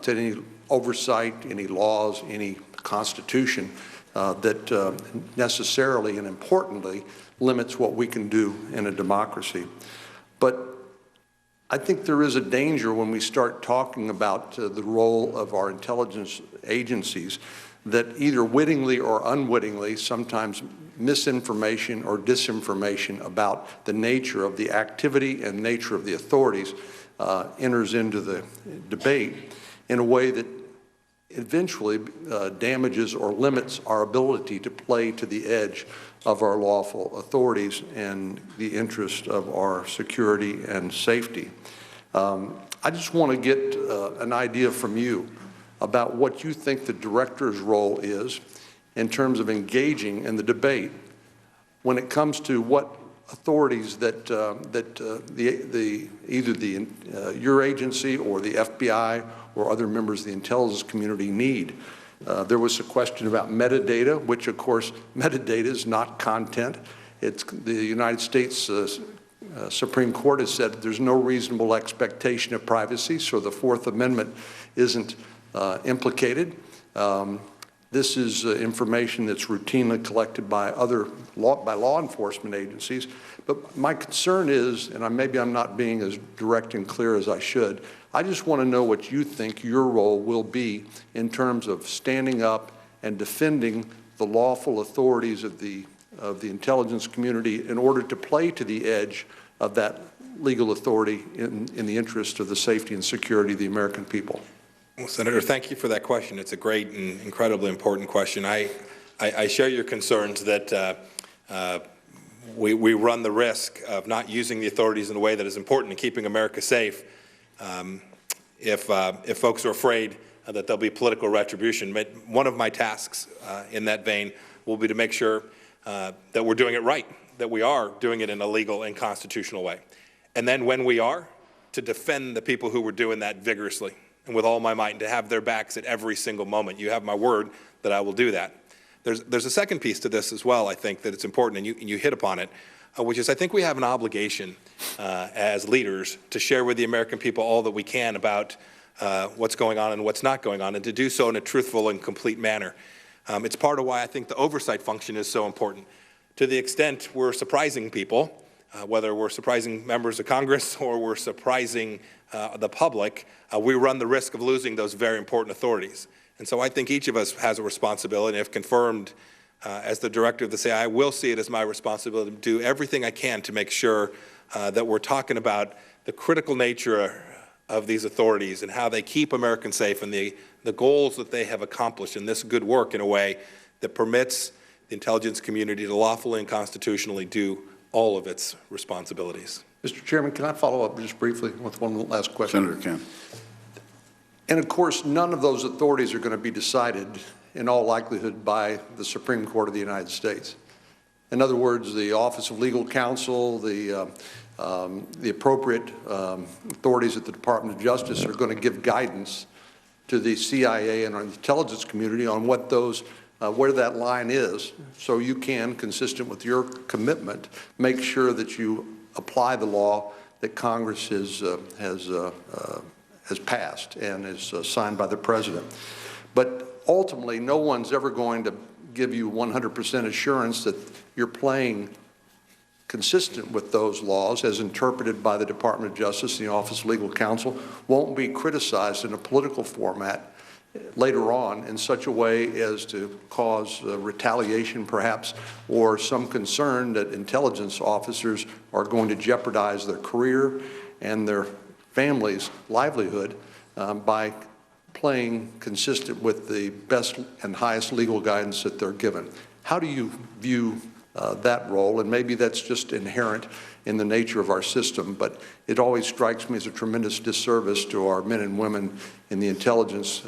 to any oversight, any laws, any constitution that necessarily and importantly limits what we can do in a democracy. But I think there is a danger when we start talking about the role of our intelligence agencies that either wittingly or unwittingly, sometimes misinformation or disinformation about the nature of the activity and nature of the authorities enters into the debate in a way that eventually damages or limits our ability to play to the edge of our lawful authorities and the interest of our security and safety. I just want to get an idea from you about what you think the director's role is in terms of engaging in the debate when it comes to what authorities that either your agency or the FBI or other members of the intelligence community need. There was a question about metadata, which of course metadata is not content. It's the United States Supreme Court has said there's no reasonable expectation of privacy, so the Fourth Amendment isn't implicated. This is information that's routinely collected by law enforcement agencies. But my concern is, and maybe I'm not being as direct and clear as I should, I just want to know what you think your role will be in terms of standing up and defending the lawful authorities of the intelligence community in order to play to the edge of that legal authority in the interest of the safety and security of the American people. Well, Senator, thank you for that question. It's a great and incredibly important question. I share your concerns that we run the risk of not using the authorities in a way that is important in keeping America safe if folks are afraid that there'll be political retribution. One of my tasks in that vein will be to make sure that we're doing it right, that we are doing it in a legal and constitutional way. And then when we are, to defend the people who were doing that vigorously and with all my might, and to have their backs at every single moment. You have my word that I will do that. There's a second piece to this as well, I think, that it's important, and you hit upon it, which is I think we have an obligation as leaders to share with the American people all that we can about what's going on and what's not going on, and to do so in a truthful and complete manner. It's part of why I think the oversight function is so important. To the extent we're surprising people, whether we're surprising members of Congress or we're surprising the public, we run the risk of losing those very important authorities. And so I think each of us has a responsibility, and if confirmed as the director of the CIA, I will see it as my responsibility to do everything I can to make sure that we're talking about the critical nature of these authorities and how they keep Americans safe and the goals that they have accomplished in this good work in a way that permits the intelligence community to lawfully and constitutionally do all of its responsibilities. Mr. Chairman, can I follow up just briefly with one last question? Senator Kent. And of course, none of those authorities are going to be decided in all likelihood by the Supreme Court of the United States. In other words, the Office of Legal Counsel, the appropriate authorities at the Department of Justice are going to give guidance to the CIA and our intelligence community on what those, where that line is, so you can, consistent with your commitment, make sure that you apply the law that Congress has passed and is signed by the President. But ultimately, no one's ever going to give you 100% assurance that you're playing consistent with those laws as interpreted by the Department of Justice and the Office of Legal Counsel, won't be criticized in a political format later on in such a way as to cause retaliation perhaps, or some concern that intelligence officers are going to jeopardize their career and their family's livelihood by playing consistent with the best and highest legal guidance that they're given. How do you view that role? And maybe that's just inherent in the nature of our system, but it always strikes me as a tremendous disservice to our men and women in the intelligence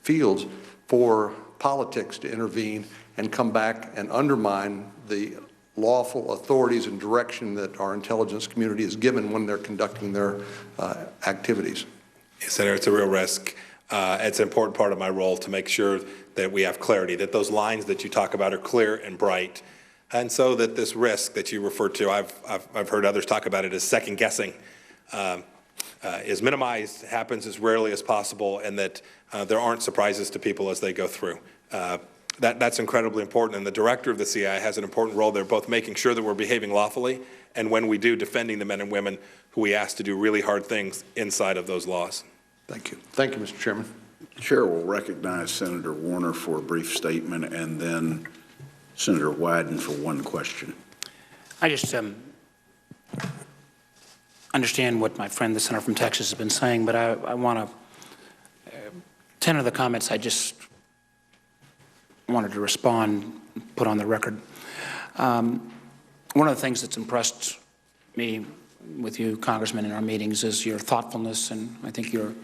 fields for politics to intervene and come back and undermine the lawful authorities and direction that our intelligence community is given when they're conducting their activities. Yes, Senator, it's a real risk. It's an important part of my role to make sure that we have clarity, that those lines that you talk about are clear and bright, and so that this risk that you refer to, I've heard others talk about it as second guessing, is minimized, happens as rarely as possible, and that there aren't surprises to people as they go through. That's incredibly important, and the director of the CIA has an important role there, both making sure that we're behaving lawfully, and when we do, defending the men and women who we ask to do really hard things inside of those laws. Thank you. Thank you, Mr. Chairman. The Chair will recognize Senator Warner for a brief statement, and then Senator Wyden for one question. I just understand what my friend, the senator from Texas, has been saying, but I want to, 10 of the comments I just wanted to respond, put on the record. One of the things that's impressed me with you, Congressman, in our meetings is your thoughtfulness, and I think you're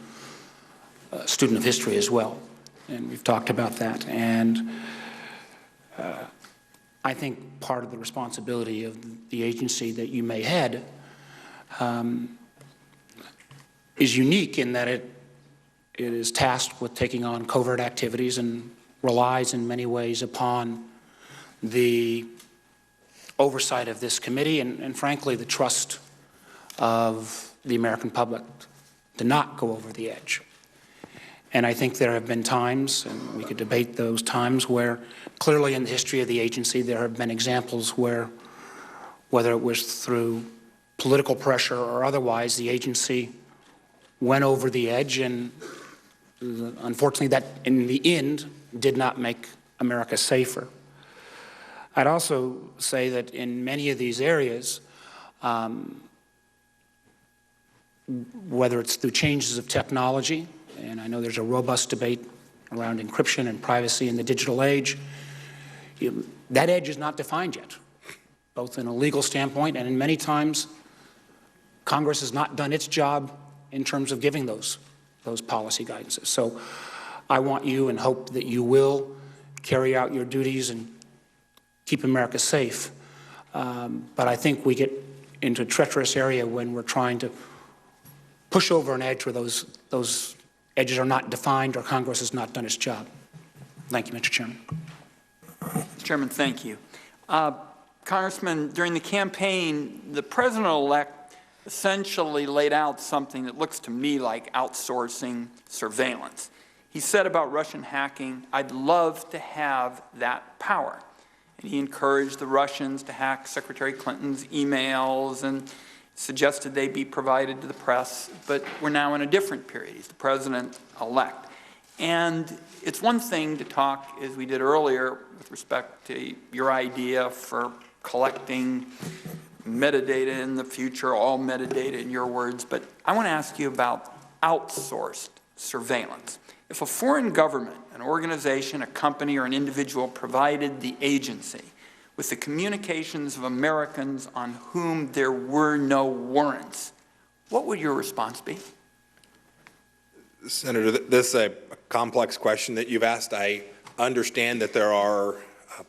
a student of history as well, and we've talked about that. And I think part of the responsibility of the agency that you may head is unique in that it is tasked with taking on covert activities and relies in many ways upon the oversight of this committee and frankly, the trust of the American public to not go over the edge. And I think there have been times, and we could debate those times, where clearly in the history of the agency there have been examples where, whether it was through political pressure or otherwise, the agency went over the edge, and unfortunately that in the end did not make America safer. I'd also say that in many of these areas, whether it's through changes of technology, and I know there's a robust debate around encryption and privacy in the digital age, that edge is not defined yet, both in a legal standpoint and in many times Congress has not done its job in terms of giving those policy guidances. So I want you and hope that you will carry out your duties and keep America safe. But I think we get into a treacherous area when we're trying to push over an edge where those edges are not defined or Congress has not done its job. Thank you, Mr. Chairman. Mr. Chairman, thank you. Congressman, during the campaign, the president-elect essentially laid out something that looks to me like outsourcing surveillance. He said about Russian hacking, I'd love to have that power. And he encouraged the Russians to hack Secretary Clinton's emails and suggested they be provided to the press, but we're now in a different period. He's the president-elect. And it's one thing to talk, as we did earlier, with respect to your idea for collecting metadata in the future, all metadata in your words, but I want to ask you about outsourced surveillance. If a foreign government, an organization, a company, or an individual provided the agency with the communications of Americans on whom there were no warrants, what would your response be? Senator, this is a complex question that you've asked. I understand that there are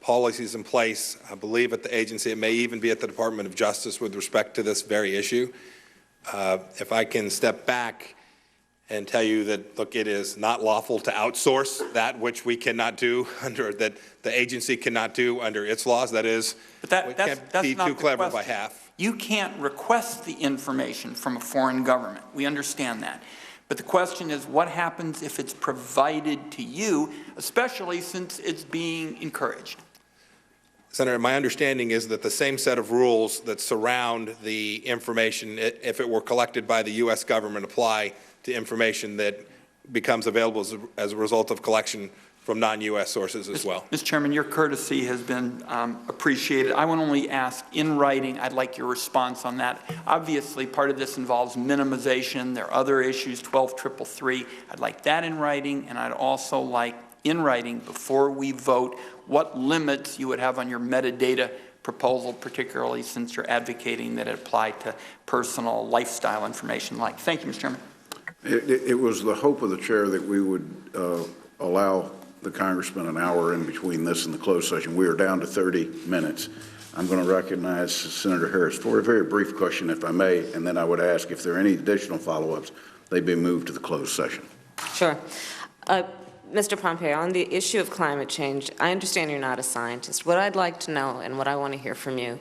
policies in place, I believe at the agency, it may even be at the Department of Justice with respect to this very issue. If I can step back and tell you that, look, it is not lawful to outsource that which we cannot do under, that the agency cannot do under its laws. That is, but that's be not too the clever question. by half. You can't request the information from a foreign government. We understand that. But the question is, what happens if it's provided to you, especially since it's being encouraged? Senator, my understanding is that the same set of rules that surround the information, if it were collected by the U.S. government, apply to information that becomes available as a result of collection from non-U.S. sources as well. Mr. Chairman, your courtesy has been appreciated. I want to only ask in writing, I'd like your response on that. Obviously, part of this involves minimization. There are other issues, 12333. I'd like that in writing, and I'd also like in writing, before we vote, what limits you would have on your metadata proposal, particularly since you're advocating that it apply to personal lifestyle information like. Thank you, Mr. Chairman. It was the hope of the chair that we would allow the congressman an hour in between this and the closed session. We are down to 30 minutes. I'm going to recognize Senator Harris for a very brief question, if I may, and then I would ask if there are any additional follow-ups, they be moved to the closed session. Sure. Mr. Pompeo, on the issue of climate change, I understand you're not a scientist. What I'd like to know, and what I want to hear from you,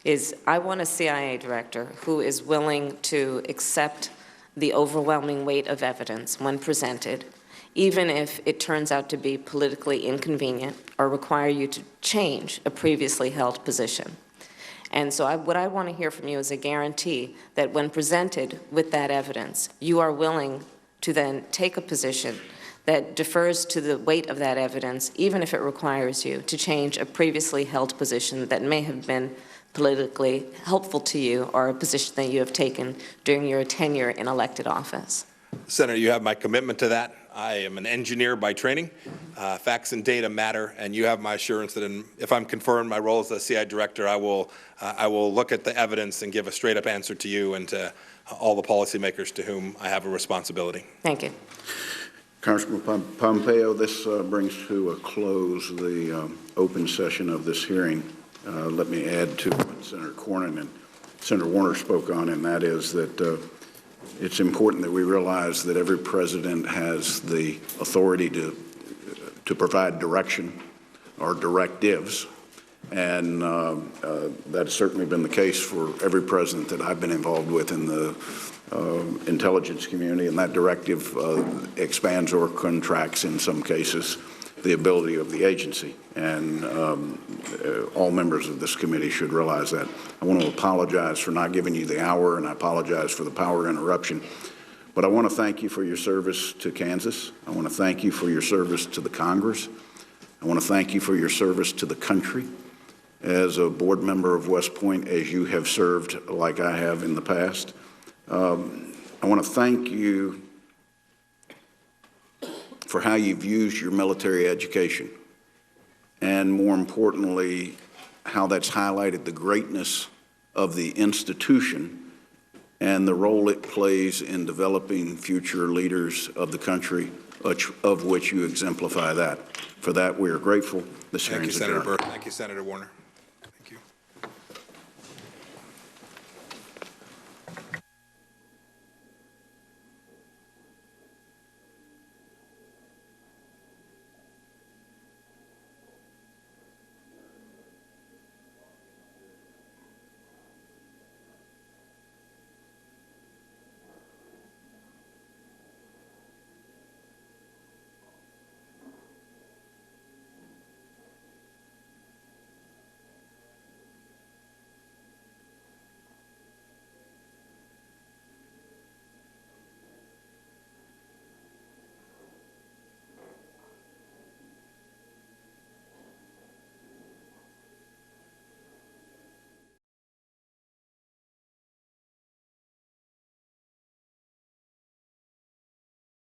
is I want a CIA director who is willing to accept the overwhelming weight of evidence when presented, even if it turns out to be politically inconvenient or require you to change a previously held position. And so what I want to hear from you is a guarantee that when presented with that evidence, you are willing to then take a position that defers to the weight of that evidence, even if it requires you to change a previously held position that may have been politically helpful to you or a position that you have taken during your tenure in elected office. Senator, you have my commitment to that. I am an engineer by training. Facts and data matter, and you have my assurance that if I'm confirmed my role as the CIA director, I will look at the evidence and give a straight-up answer to you and to all the policymakers to whom I have a responsibility. Thank you. Congressman Pompeo, this brings to a close the open session of this hearing. Let me add to what Senator Cornyn and Senator Warner spoke on, and that is that it's important that we realize that every president has the authority to provide direction or directives, and that's certainly been the case for every president that I've been involved with in the intelligence community, and that directive expands or contracts in some cases the ability of the agency, and all members of this committee should realize that. I want to apologize for not giving you the hour, and I apologize for the power interruption, but I want to thank you for your service to Kansas. I want to thank you for your service to the Congress. I want to thank you for your service to the country as a board member of West Point, as you have served like I have in the past. I want to thank you for how you've used your military education, and more importantly, how that's highlighted the greatness of the institution and the role it plays in developing future leaders of the country, of which you exemplify that. For that, we are grateful. This hearing is adjourned. Thank you, Senator Burr. Thank you, Senator Warner.